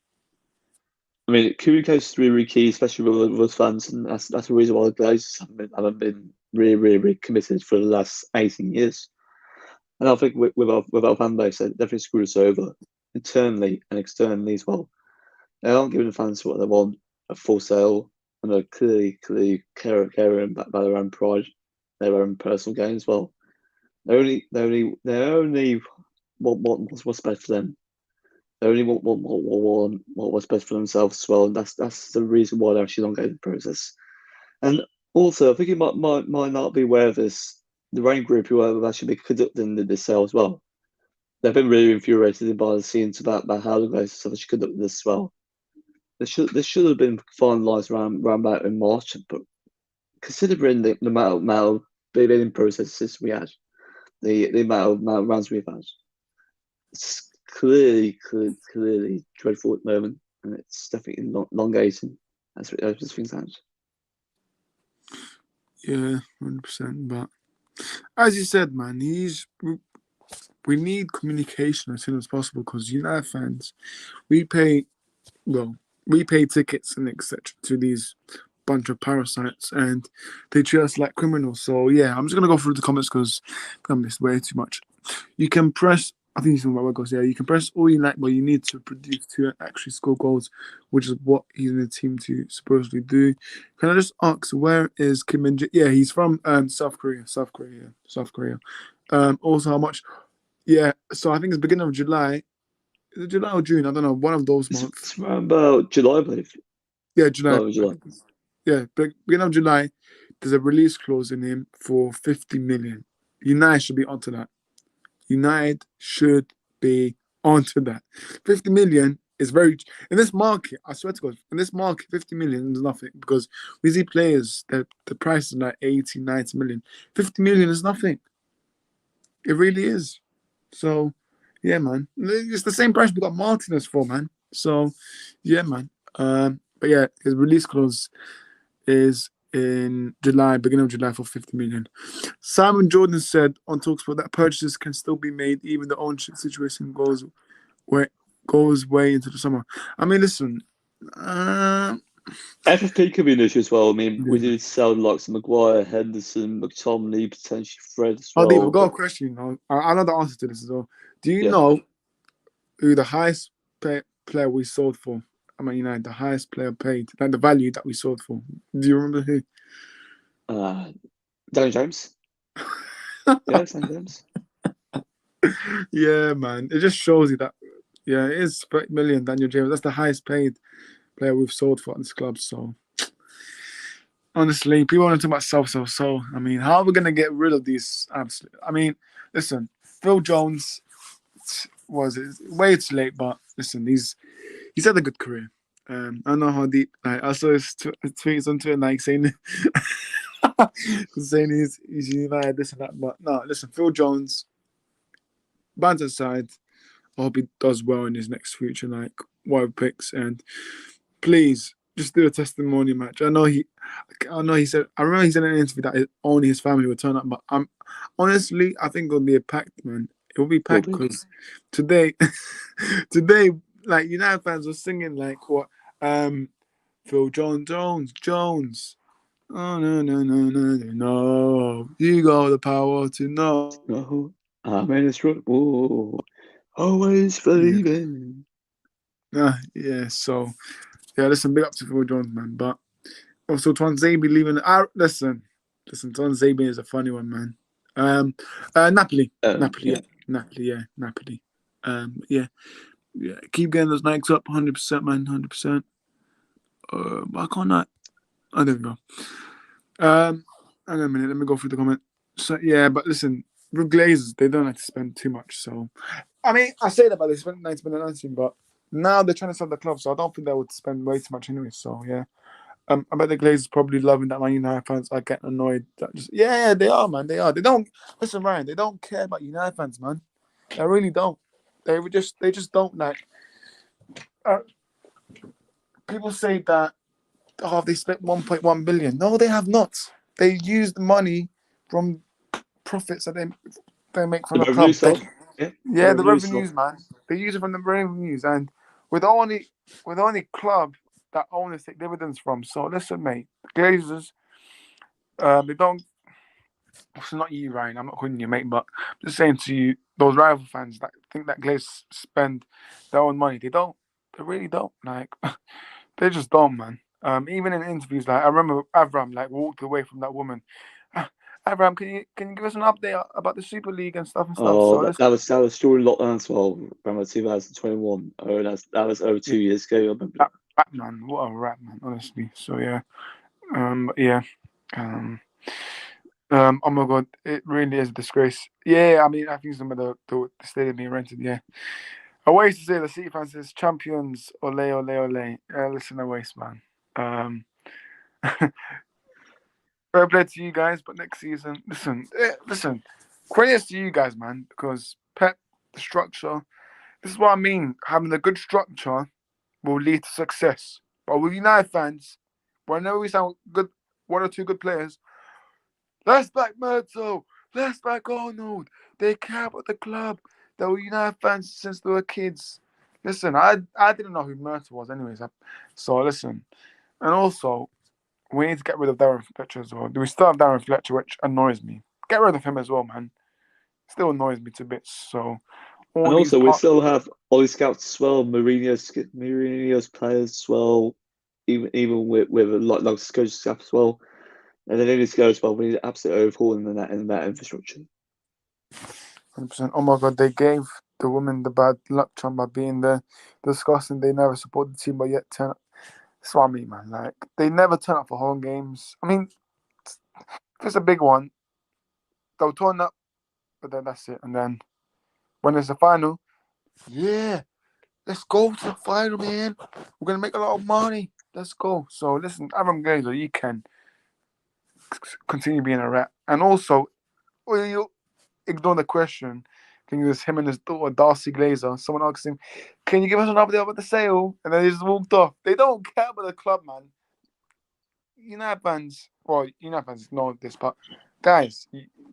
I mean, Kuriko's really key, especially with us fans, and that's the reason why the Glazers haven't been really, really, really committed for the last 18 years. And I think with our fan base, they definitely screwed us over internally and externally as well. They aren't giving the fans what they want at full sale, and they're clearly caring about their own pride, their own personal gain as well. They only want what's best for them. They only want what's best for themselves as well, and that's the reason why they're actually not getting the process. And also, I think you might not be aware of this. The Rain Group, who have actually been conducting this sale as well, they've been really infuriated by the scenes about how the Glazers have actually conducted this as well. This should have been finalised around about in March, but considering the amount of bidding processes we had, the amount of rounds we've had, it's clearly dreadful at the moment, and it's definitely elongating as things stand.
Yeah, 100%. But as you said, man, we need communication as soon as possible because United fans, we pay well, we pay tickets and etc. to these bunch of parasites, and they treat us like criminals. So yeah, I'm just gonna go through the comments because I missed way too much. You can press. I think he's talking about what goes. Yeah, you can press all you like, but you need to produce to actually score goals, which is what he's in the team to supposedly do. Can I just ask, where is Kim Min? Yeah, he's from South Korea. South Korea. South Korea. Also, how much? Yeah, so I think it's beginning of July. Is it July or June? I don't know. One of those months.
It's around about July, I believe.
Yeah, July.
No, July.
Yeah, beginning of July. There's a release clause in him for 50 million. United should be onto that. United should be onto that. 50 million is very in this market. I swear to God, in this market, 50 million is nothing because we see players that the price is like 80, 90 million. 50 million is nothing. It really is. So, yeah, man, it's the same price we got Martinez for, man. So, yeah, man. But yeah, his release clause is in July, beginning of July for 50 million. Simon Jordan said on Talksport that purchases can still be made even the ownership situation goes where goes way into the summer. I mean, listen. Uh,
FFP could be an issue as well. I mean, we
yeah.
did sell the likes of Maguire, Henderson, McTominay, potentially Fred as
Oh, Deep, I've
well.
got a
But
question. I know the answer to this as well. Do you
yeah,
know who the highest player we sold for? I mean, the highest player paid, like the value that we sold for. Do you remember who?
uh, Danny James. Yeah, Danny James.
Yeah, man. It just shows you that. Yeah, it is 30 million. Daniel James. That's the highest paid player we've sold for at this club. So honestly, people want to talk about so. I mean, how are we gonna get rid of these? Absolute. I mean, listen, Phil Jones was way too late, but listen, he's had a good career. I don't know how deep. Like, I saw his tweets on Twitter, like saying saying he's United, this and that. But no, listen, Phil Jones, banter aside, I hope he does well in his next future, like whatever picks. And please just do a testimony match. I know he said. I remember he said in an interview that only his family would turn up. But honestly, I think it'll be a packed, man. It will be
Will
packed
be.
because today, today, like United fans were singing like what, Phil Jones. Oh no. You got the power to know.
No, I'm in this road. Whoa, always
Yeah,
believing.
yeah. So yeah, listen, big up to Phil Jones, man. But also, Twanzebe leaving. Listen, Twanzebe is a funny one, man. Napoli,
Yeah.
Napoli. Yeah. Keep getting those Nikes up, 100%, man, 100%. Why can't I don't know. Hang on a minute. Let me go through the comment. So yeah, but listen, with Glazers, they don't like to spend too much. So I mean, I say that, but they spent 90 million on team, but now they're trying to sell the club, so I don't think they would spend way too much anyway. So yeah. I bet the Glazers probably loving that Man United fans are getting annoyed. Yeah, they are, man. They are. They don't listen, Ryan. They don't care about United fans, man. They really don't. They just don't like. Uh, People say that they spent 1.1 billion. No, they have not. They used money from profits that they make from
The
the
revenue
club.
side. Yeah, the
Yeah, the
revenue side.
revenues, man. They use it from the revenues, and with only club that owners take dividends from. So listen, mate, the Glazers, they don't. It's not you, Ryan. I'm not calling you, mate, but I'm just saying to you, those rival fans that think that Glazers spend their own money, they don't. They really don't. Like, they just don't, man. Even in interviews, like I remember Avram like walked away from that woman. Avram, can you give us an update about the Super League and stuff and stuff?
Oh,
So let's
that was during lockdown as well, around 2021. Oh, that was over
yeah,
2 years ago. I remember.
rap man, what a rap man, honestly. So yeah, yeah, um, oh my god, it really is a disgrace. Yeah, I mean, I think some of the stadium being rented. Yeah, I always to say the City fans says champions, ole. Listen, I waste man. Um, fair play to you guys, but next season, listen, credits to you guys, man, because Pep, the structure. This is what I mean. Having a good structure will lead to success. But with United fans, whenever we sound good, one or two good players, let's back Murto, let's back Arnold. They care about the club. They were United fans since they were kids. Listen, I didn't know who Murto was, anyways. So listen, and also we need to get rid of Darren Fletcher as well. Do we still have Darren Fletcher, which annoys me? Get rid of him as well, man. Still annoys me to bits. So
And
all these
also, we
part.
still have Ollie Scouts as well, Mourinho's players as well, even with a lot like coaching staff as well. And then need to go as well. We need an absolute overhaul in that infrastructure.
100%. Oh my god, they gave the women the bad luck Trump by being there. Disgusting. They never support the team, but yet turn up. That's what I mean, man. Like they never turn up for home games. I mean, if it's a big one, they'll turn up, but then that's it. And then when it's the final, yeah, let's go to the final, man. We're gonna make a lot of money. Let's go. So listen, Aaron Glazer, you can continue being a rat, and also, well, you ignore the question. I think it was him and his daughter, Darcy Glazer. Someone asked him, "Can you give us an update about the sale?" And then he just walked off. They don't care about the club, man. United fans know this, but guys,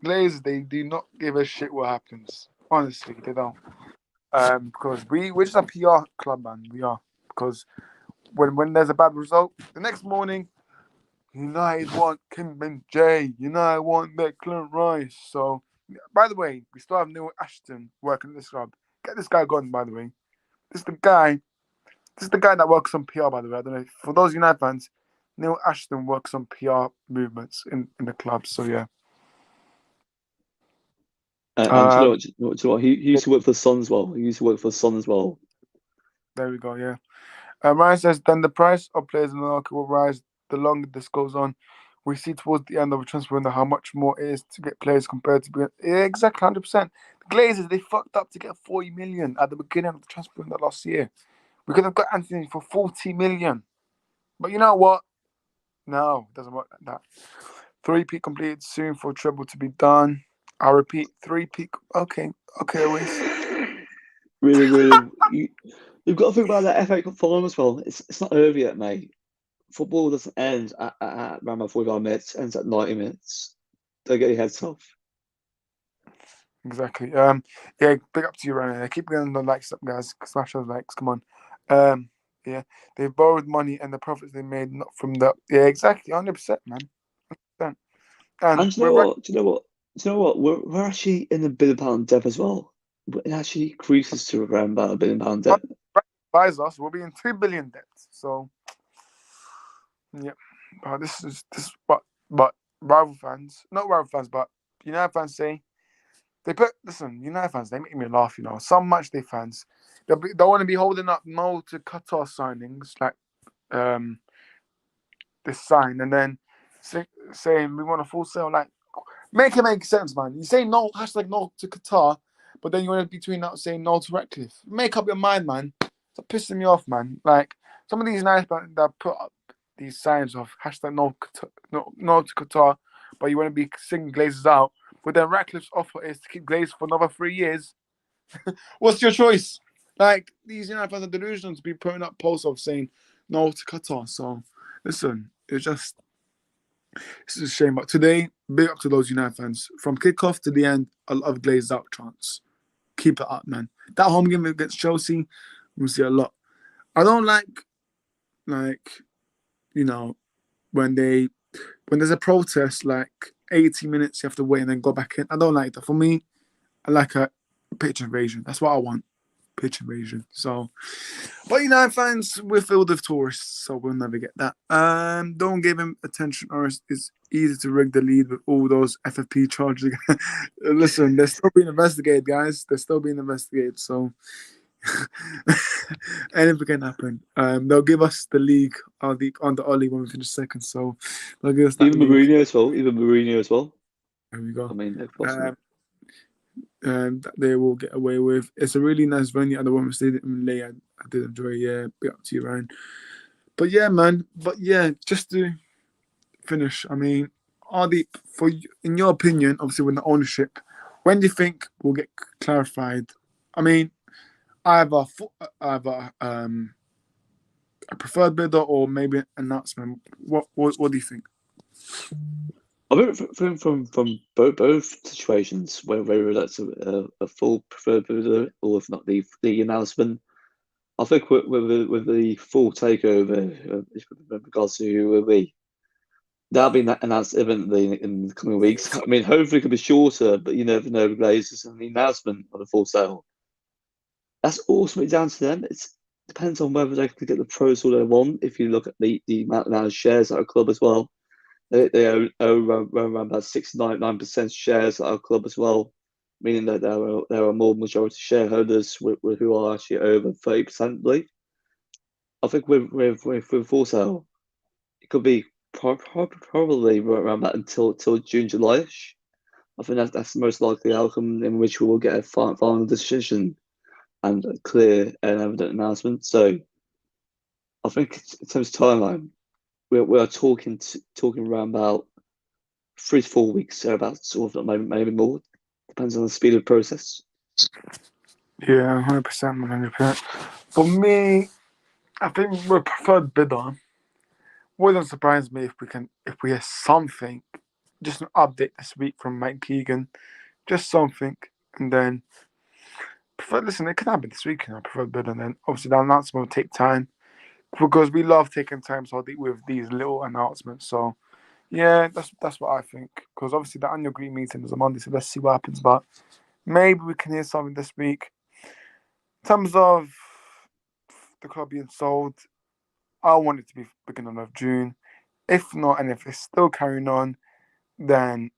Glazers, they do not give a shit what happens. Honestly, they don't. Because we're just a PR club, man. We are. Because when there's a bad result, the next morning, United want Kim Ben Jay. United want Declan Rice. So, by the way, we still have Neil Ashton working at this club. Get this guy gone, by the way. This is the guy. This is the guy that works on PR, by the way. I don't know. For those United fans, Neil Ashton works on PR movements in the club. So, yeah.
And do you know what? He used to work for the Sun as well. He used to work for the Sun as well.
There we go, yeah. Ryan says, then the price of players in the market will rise the longer this goes on. We see towards the end of a transfer window how much more it is to get players compared to... Yeah, exactly, 100%. The Glazers, they fucked up to get 40 million at the beginning of the transfer window last year. We could have got Anthony for 40 million. But you know what? No, it doesn't work like that. 3-peat completed soon for treble to be done. I repeat, 3-peat... Okay, Luis.
Really, you've got to think about that FA Cup final as well. It's not over yet, mate. Football doesn't end at around about 45 minutes. It ends at 90 minutes. Don't get your heads off.
Exactly. Yeah, big up to you, Ryan. Keep getting the likes up, guys. Smash those likes. Come on. Yeah, they borrowed money and the profits they made not from the. Yeah, exactly. 100%, man. 100%.
And do you know what? Do you know what? We're actually in a £1 billion debt as well. It actually increases to around about £1 billion debt.
Buys us, we'll be in 2 billion debt. So, yeah. But rival fans, not rival fans, but United fans say United fans, they make me laugh, Some match day fans, they want to be holding up Mo to Qatar signings, like this sign, and then saying we want a full sale. Like, make it make sense, man. You say no, hashtag no to Qatar, but then you want to between that saying no to Ratcliffe. Make up your mind, man. Stop pissing me off, man. Like, some of these nice fans that put up these signs of hashtag no to Qatar, but you want to be singing Glazers out. But then Ratcliffe's offer is to keep Glaze for another 3 years. What's your choice? Like, these United fans are delusional to be putting up posts of saying no to Qatar. So, listen, it's a shame. But today, big up to those United fans. From kickoff to the end, a lot of glazed out chants. Keep it up, man. That home game against Chelsea, we'll see a lot. I don't like, when there's a protest, like 80 minutes, you have to wait and then go back in. I don't like that. For me, I like a pitch invasion. That's what I want. Pitch invasion. So, but United fans, we're filled with tourists, so we'll never get that. Don't give him attention, or it's easy to rig the lead with all those FFP charges. Listen, they're still being investigated, guys. They're still being investigated. So anything can happen. They'll give us the league on the Ollie when we finish second. So they'll give us that
Even
league.
Mourinho as well.
There we go.
I mean, no possible.
And that they will get away with. It's a really nice venue at the Bournemouth Stadium in Ley. I did enjoy. Yeah, big up to you, Ryan. But yeah, man. But yeah, just to finish, I mean, in your opinion, obviously with the ownership, when do you think we'll get clarified? I mean, either a preferred bidder or maybe an announcement. What do you think?
I think from both situations, whether that's a full preferred bidder or if not the announcement, I think with the full takeover with regards to who will be, that'll be announced imminently in the coming weeks. I mean, hopefully it could be shorter, but you never know. Glazers and the announcement of the full sale. That's ultimately down to them. It depends on whether they can get the proposal they want. If you look at the amount of shares at a club as well. They own around about 69% shares at our club as well, meaning that there are more majority shareholders who are actually over 30%, I believe. I think with full sale, it could be probably around that until June, July-ish. I think that's the most likely outcome in which we will get a final decision and a clear and evident announcement. So I think in terms of timeline, we are talking around about 3 to 4 weeks, so about sort of maybe more. Depends on the speed of the process.
Yeah, 100%, 100%. For me, I think we're preferred bidder. Wouldn't surprise me if we hear something, just an update this week from Mike Keegan, just something, and then prefer. Listen, it can happen this weekend. I prefer better than obviously the announcement will take time because we love taking time so with these little announcements. So yeah, that's what I think. Because obviously the annual green meeting is on Monday, so let's see what happens. But maybe we can hear something this week. In terms of the club being sold, I want it to be beginning of June. If not, and if it's still carrying on, then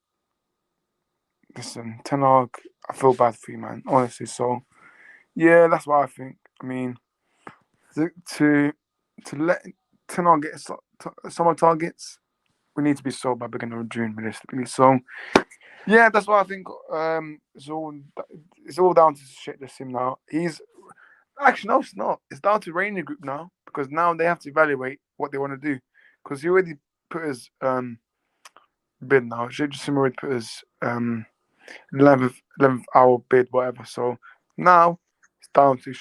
listen, Ten Hag, I feel bad for you, man. Honestly, so yeah, that's what I think. I mean, to to, to let Ten Hag get summer targets, we need to be sold by beginning of June, realistically. So yeah, that's what I think. It's all down to shit this him now. He's actually no, it's not. It's down to Rainy Group now because now they have to evaluate what they want to do because he already put his bid now. Jim already put his 11th hour bid, whatever. So now it's down to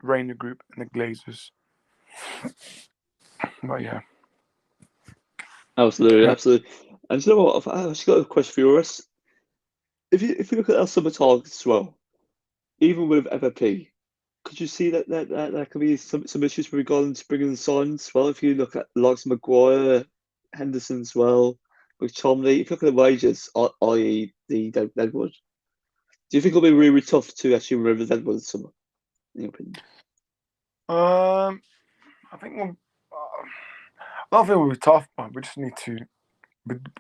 Rainy Group and the Glazers. But yeah,
Absolutely,
yeah.
absolutely. And you know what? I've actually got a question for you, Russ. If you look at our summer targets as well, even with FFP, could you see that there could be some issues with regarding to bringing the signs as well? If you look at the likes of Maguire, Henderson as well, with Chomley, if you look at the wages, i.e. the Deadwood, do you think it'll be really, really tough to actually remove the Deadwood this summer, in your opinion?
I think I don't think we'll be tough, but we just need to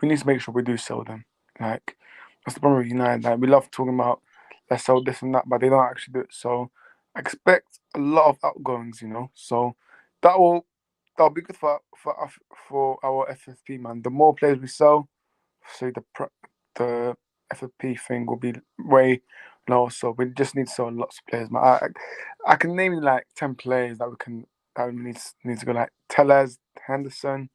we need to make sure we do sell them. Like that's the problem with United. Like we love talking about let's sell this and that, but they don't actually do it. So I expect a lot of outgoings, So that will that'll be good for our FFP man. The more players we sell, so the FFP thing will be way lower. So we just need to sell lots of players. Man, I can name you like 10 players that we need to go like Tellez, Henderson.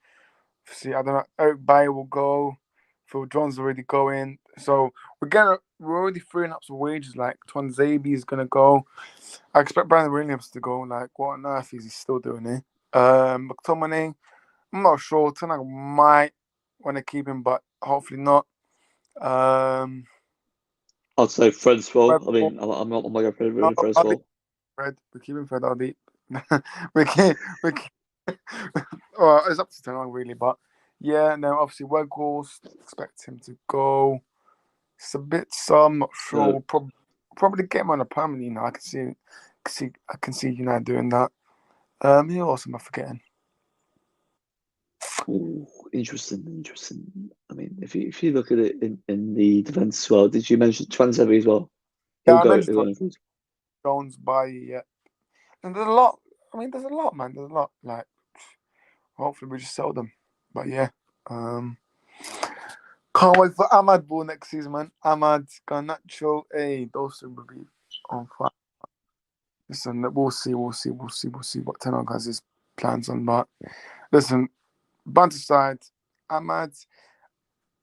See, I don't know. Eric Bayer will go. Phil John's already going. So we're already freeing up some wages. Like Twanzabi is gonna go. I expect Brandon Williams to go. Like what on earth is he still doing here? McTominay, I'm not sure. Tonight might want to keep him, but hopefully not. Um,
I'd say Fred as well.
Fred,
I mean, I'm not going to go for
no,
Fred as well.
We're keeping Fred Aldi. we can't. We can't. Well, it's up to Tenang really, but yeah. No, obviously Weghorst, expect him to go. It's a bit. So I'm not sure.
Uh,
We'll probably get him on a permanent. I can see United doing that. Who else am I forgetting?
ooh, interesting, interesting. I mean, if you look at it in the defence as well, did you mention Twanzebe as well?
Yeah,
He'll
I
go.
mentioned
He'll go.
Jones by yeah. And there's a lot. I mean, there's a lot, man. There's a lot. Like, hopefully we just sell them. But yeah, um, can't wait for Ahmad Ball next season, man. Ahmad, Garnacho, hey, those two will be on fire. Listen, we'll see what Ten Hag has his plans on. But listen, banter aside, Ahmad,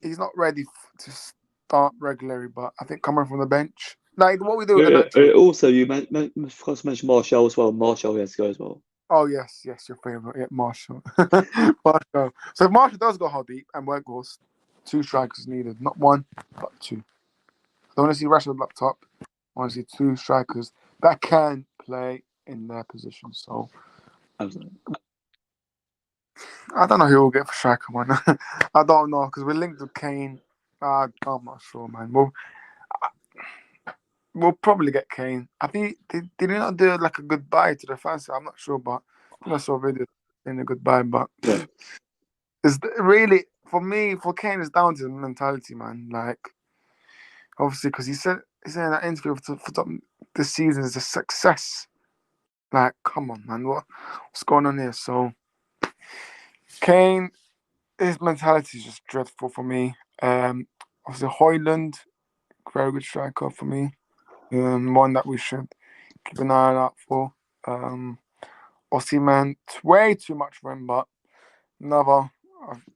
he's not ready to start regularly. But I think coming from the bench, like what we do with the Nacho.
Also, you forgot to mention Marshall as well. Marshall has to go as well.
Oh yes, your favorite, yeah, Marshall. Marshall. So if Marshall does go hard deep and Weghorst, two strikers needed, not one, but two. I don't want to see Rashford up top. I want to see two strikers that can play in their position. So
Absolutely.
I don't know who we'll get for striker, man. I don't know because we're linked with Kane. I'm not sure, man. We'll probably get Kane. I think did he not do like a goodbye to the fans? I'm not sure, but I think I saw a video saying a goodbye. But
Yeah.
it's really for me for Kane it's down to the mentality, man. Like obviously because he said in that interview for this season is a success. Like come on, man, what's going on here? So Kane, his mentality is just dreadful for me. Obviously Hoyland, very good striker for me. One that we should keep an eye out for. Aussie man, way too much for him, but another.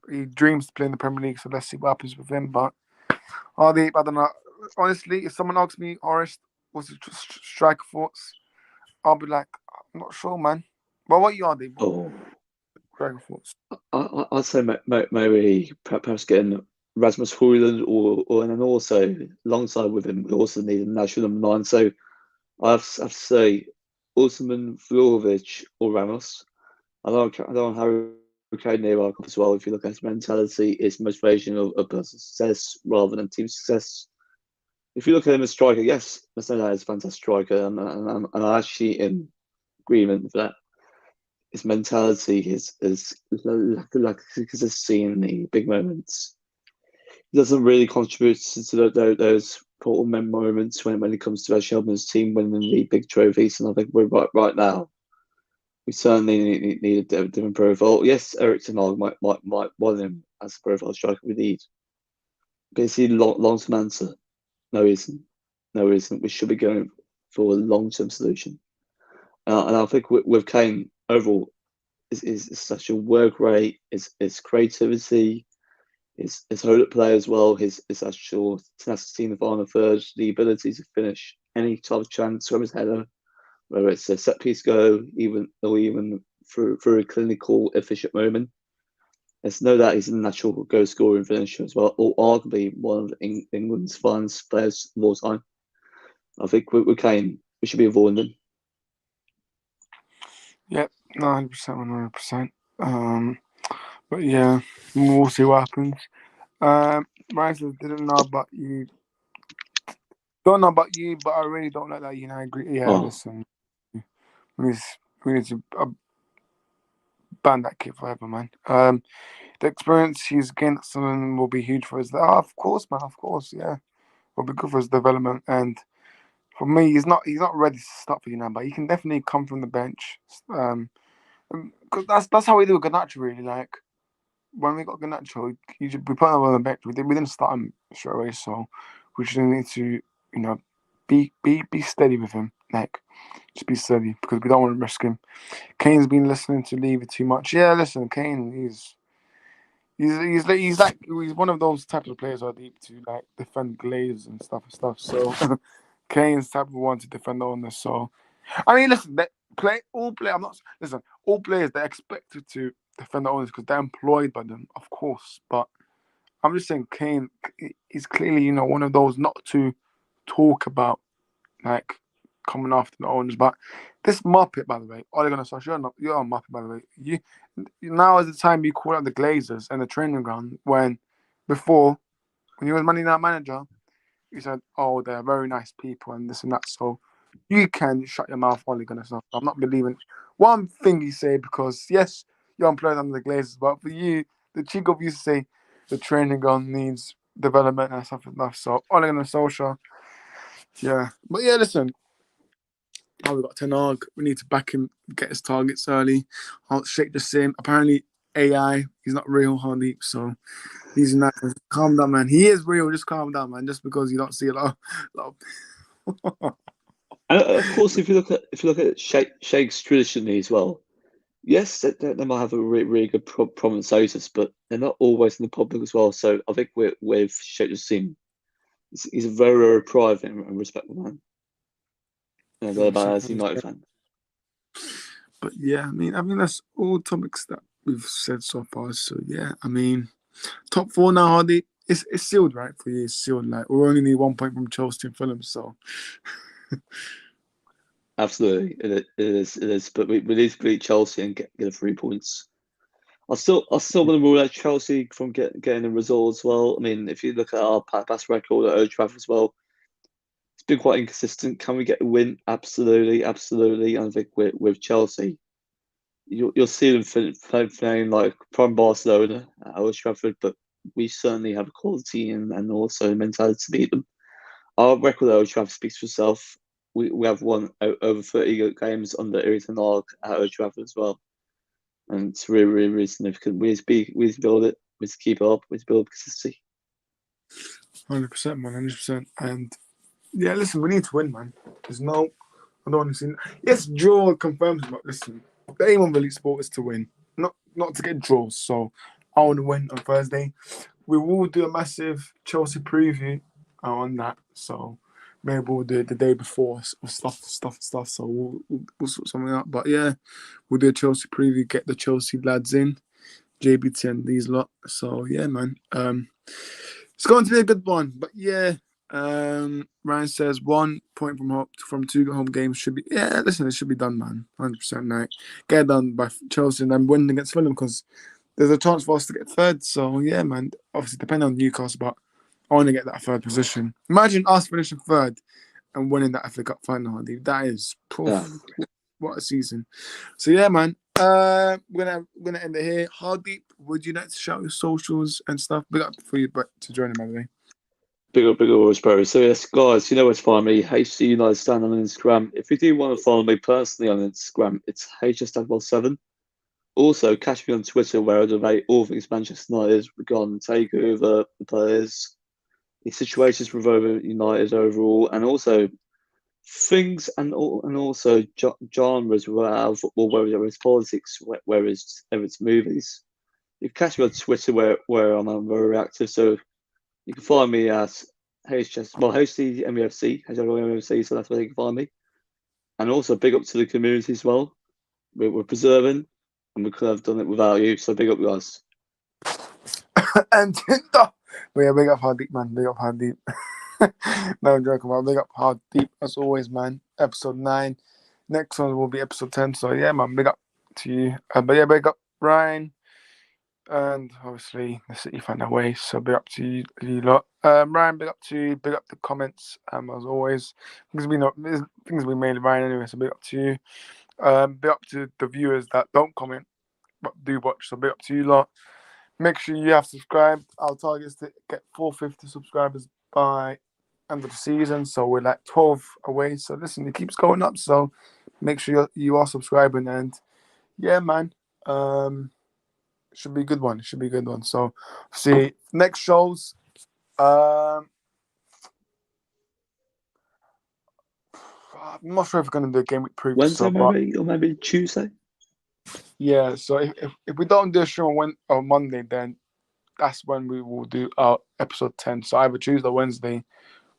He dreams to play in the Premier League, so let's see what happens with him. But I don't know. Honestly, if someone asks me, Horace, what's the striker thoughts? I'll be like, I'm not sure, man. But what you are, Deep?
Oh,
Striker thoughts?
I'd say maybe perhaps getting Rasmus Højlund or and then also alongside with him, we also need a national number 9. So I have to say, Usman, Vlahovic, or Ramos. I don't Harry Kane near our club as well. If you look at his mentality, his motivation of personal success rather than team success. If you look at him as striker, yes, let's say that he's a fantastic striker, and I'm actually in agreement with that. His mentality, his like because seeing the big moments, he doesn't really contribute to those important moments when it comes to our Shelbourne's team winning the big trophies. And I think we're right now. We certainly need a different profile. Yes, Eric Ten Hag might want him as a profile striker we need. But is he long term answer? No, he isn't. No, he isn't. We should be going for a long term solution. And I think with Kane overall, is such a work rate, his creativity, his hold up play as well, his actual tenacity in the final third, the ability to finish any type of chance from his header, whether it's a set piece go, even through a clinical, efficient moment. There's no doubt he's a natural goal scorer and finisher as well, or arguably one of England's finest players of all time. I think with Kane, we should be avoiding them.
Yep, 100%, 100%. But yeah, we'll see what happens. Ryan says, didn't know about you. Don't know about you, but I really don't like that United agree. Yeah,
Oh,
listen, we need, we need to ban that kid forever, man. The experience he's gained at Sunderland will be huge for us. Of course, man, of course, yeah. Will be good for his development. And for me, he's not ready to start for United, but he can definitely come from the bench. Because that's how we do with Garnacho, really. Like, when we got Garnacho, we put him on the bench. We didn't start him straight away, so we just need to, be steady with him. Like, just be steady because we don't want to risk him. Kane's been listening to Levy too much. Yeah, listen, Kane, he's one of those types of players who are deep to like defend Glazers and stuff. So Kane's type of one to defend the owners. So I mean, listen, I'm not listen. All players they're expected to defend the owners because they're employed by them, of course. But I'm just saying, Kane is clearly one of those not to talk about like coming after the owners. But this Muppet, by the way, Ole Gunnar Solskjaer, you're a Muppet, by the way. Now is the time you call out the Glazers and the training ground before when he was Man United manager, he said, "Oh, they're very nice people and this and that." So you can shut your mouth, Ole Gunnar Solskjaer. I'm not believing one thing you say because yes, you're employed under the Glazers, but for you, the cheek of you to say the training ground needs development and stuff and stuff. So Ole Gunnar Solskjaer, yeah, but yeah, listen. Oh, we got Ten Hag. We need to back him, get his targets early. I'll shake the same. Apparently, AI, he's not real, Hardy. So he's not. Calm down, man. He is real. Just calm down, man. Just because you don't see a lot of...
and of course, if you look at Shakes traditionally as well, yes, they might have a really good prominent status, but they're not always in the public as well. So I think with Sheikh Jassim, he's a very private and respectful man. As a United fan.
But yeah, I mean that's all topics that we've said so far. So yeah, I mean, top four now, Hardy. It's sealed, right? For you, it's sealed. Like we only need 1 point from Chelsea and Fulham. So
Absolutely, it is. But we need to beat Chelsea and get the 3 points. I still want to rule out Chelsea from getting a result as well. I mean, if you look at our past record at Old Trafford as well, it's been quite inconsistent. Can we get a win? Absolutely, absolutely. And I think with Chelsea, you'll see them playing like prime Barcelona at Old Trafford, but we certainly have a quality and also mentality to beat them. Our record at Old Trafford speaks for itself. We have won over 30 games under Eric Ten Hag at Old Trafford as well. And it's really, really, really significant. We need to build it. We need to keep it up. We need to build consistency.
100%, man, 100%. And yeah, listen, we need to win, man. I don't want to see. Yes, draw confirms, but listen, the aim of Elite Sport is to win, not to get draws. So I want to win on Thursday. We will do a massive Chelsea preview on that. So maybe we'll do it the day before stuff. So we'll sort something out. But yeah, we'll do a Chelsea preview. Get the Chelsea lads in, JBT and these lot. So yeah, man. It's going to be a good one. But yeah, Ryan says 1 point from 2 home games should be. Yeah, listen, it should be done, man. 100% right. Get it done by Chelsea and then win against Fulham because there's a chance for us to get third. So yeah, man. Obviously, depending on Newcastle, but I want to get that third position. Imagine us finishing third and winning that FA Cup final. Dude. That is what a season. So yeah, man. We're gonna end it here. Hardeep, would you like to shout your socials and stuff? Big up for you, but to join him, by the way.
Big up, always, bro. So yes, guys, you know where to find me. HC United Stand on Instagram. If you do want to follow me personally on Instagram, it's HS7. Also, catch me on Twitter where I debate all things Manchester United regarding the takeover, the players, the situations with United overall, and also things and also genres of football, whether it's politics, whether it's movies. You can catch me on Twitter where I'm very active. So you can find me at HCMUFC, so that's where you can find me. And also big up to the community as well. We're preserving, and we could have done it without you. So big up, guys.
And Tinder. But yeah, big up Hardeep, man. Big up Hardeep. No, I'm joking, man. Big up Hardeep as always, man. Episode 9. Next one will be episode 10. So yeah, man. Big up to you. But yeah, big up Ryan. And obviously the City found their way, so big up to you lot. Ryan, big up to you, big up the comments, as always. Things we mainly Ryan anyway, so big up to you. Big up to the viewers that don't comment but do watch, so big up to you lot. Make sure you have subscribed. Our target is to get 450 subscribers by end of the season, so we're like 12 away. So listen, it keeps going up, so make sure you are subscribing, and yeah, man. Should be a good one. So, see, next shows. I'm not sure if we're going to do a game week preview.
Wednesday, maybe, or maybe Tuesday.
Yeah, so if we don't do a show on Monday, then that's when we will do our episode 10. So either Tuesday or Wednesday,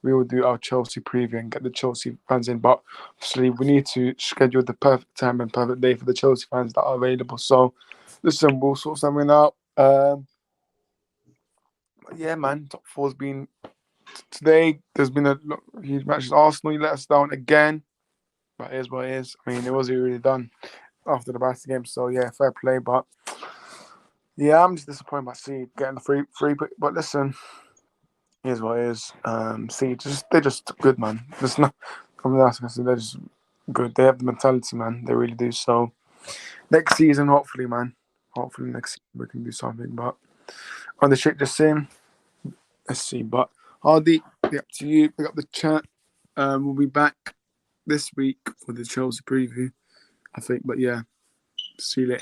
we will do our Chelsea preview and get the Chelsea fans in. But obviously, we need to schedule the perfect time and perfect day for the Chelsea fans that are available. So, listen, we'll sort something out. Yeah, man, top 4's been today. There's been a huge matches. Arsenal, you let us down again, but it is what it is. I mean, it wasn't really done after the Barca game, so yeah, fair play. But yeah, I'm just disappointed by City getting the free. But listen, it is what it is. City they're just good, man. There's not from the last season, they're just good. They have the mentality, man. They really do. So next season, hopefully, man. Hopefully next season we can do something. But on the shit, just same. Let's see. But Hardy, be up to you. Pick up the chat. We'll be back this week for the Chelsea preview, I think. But yeah, see you later.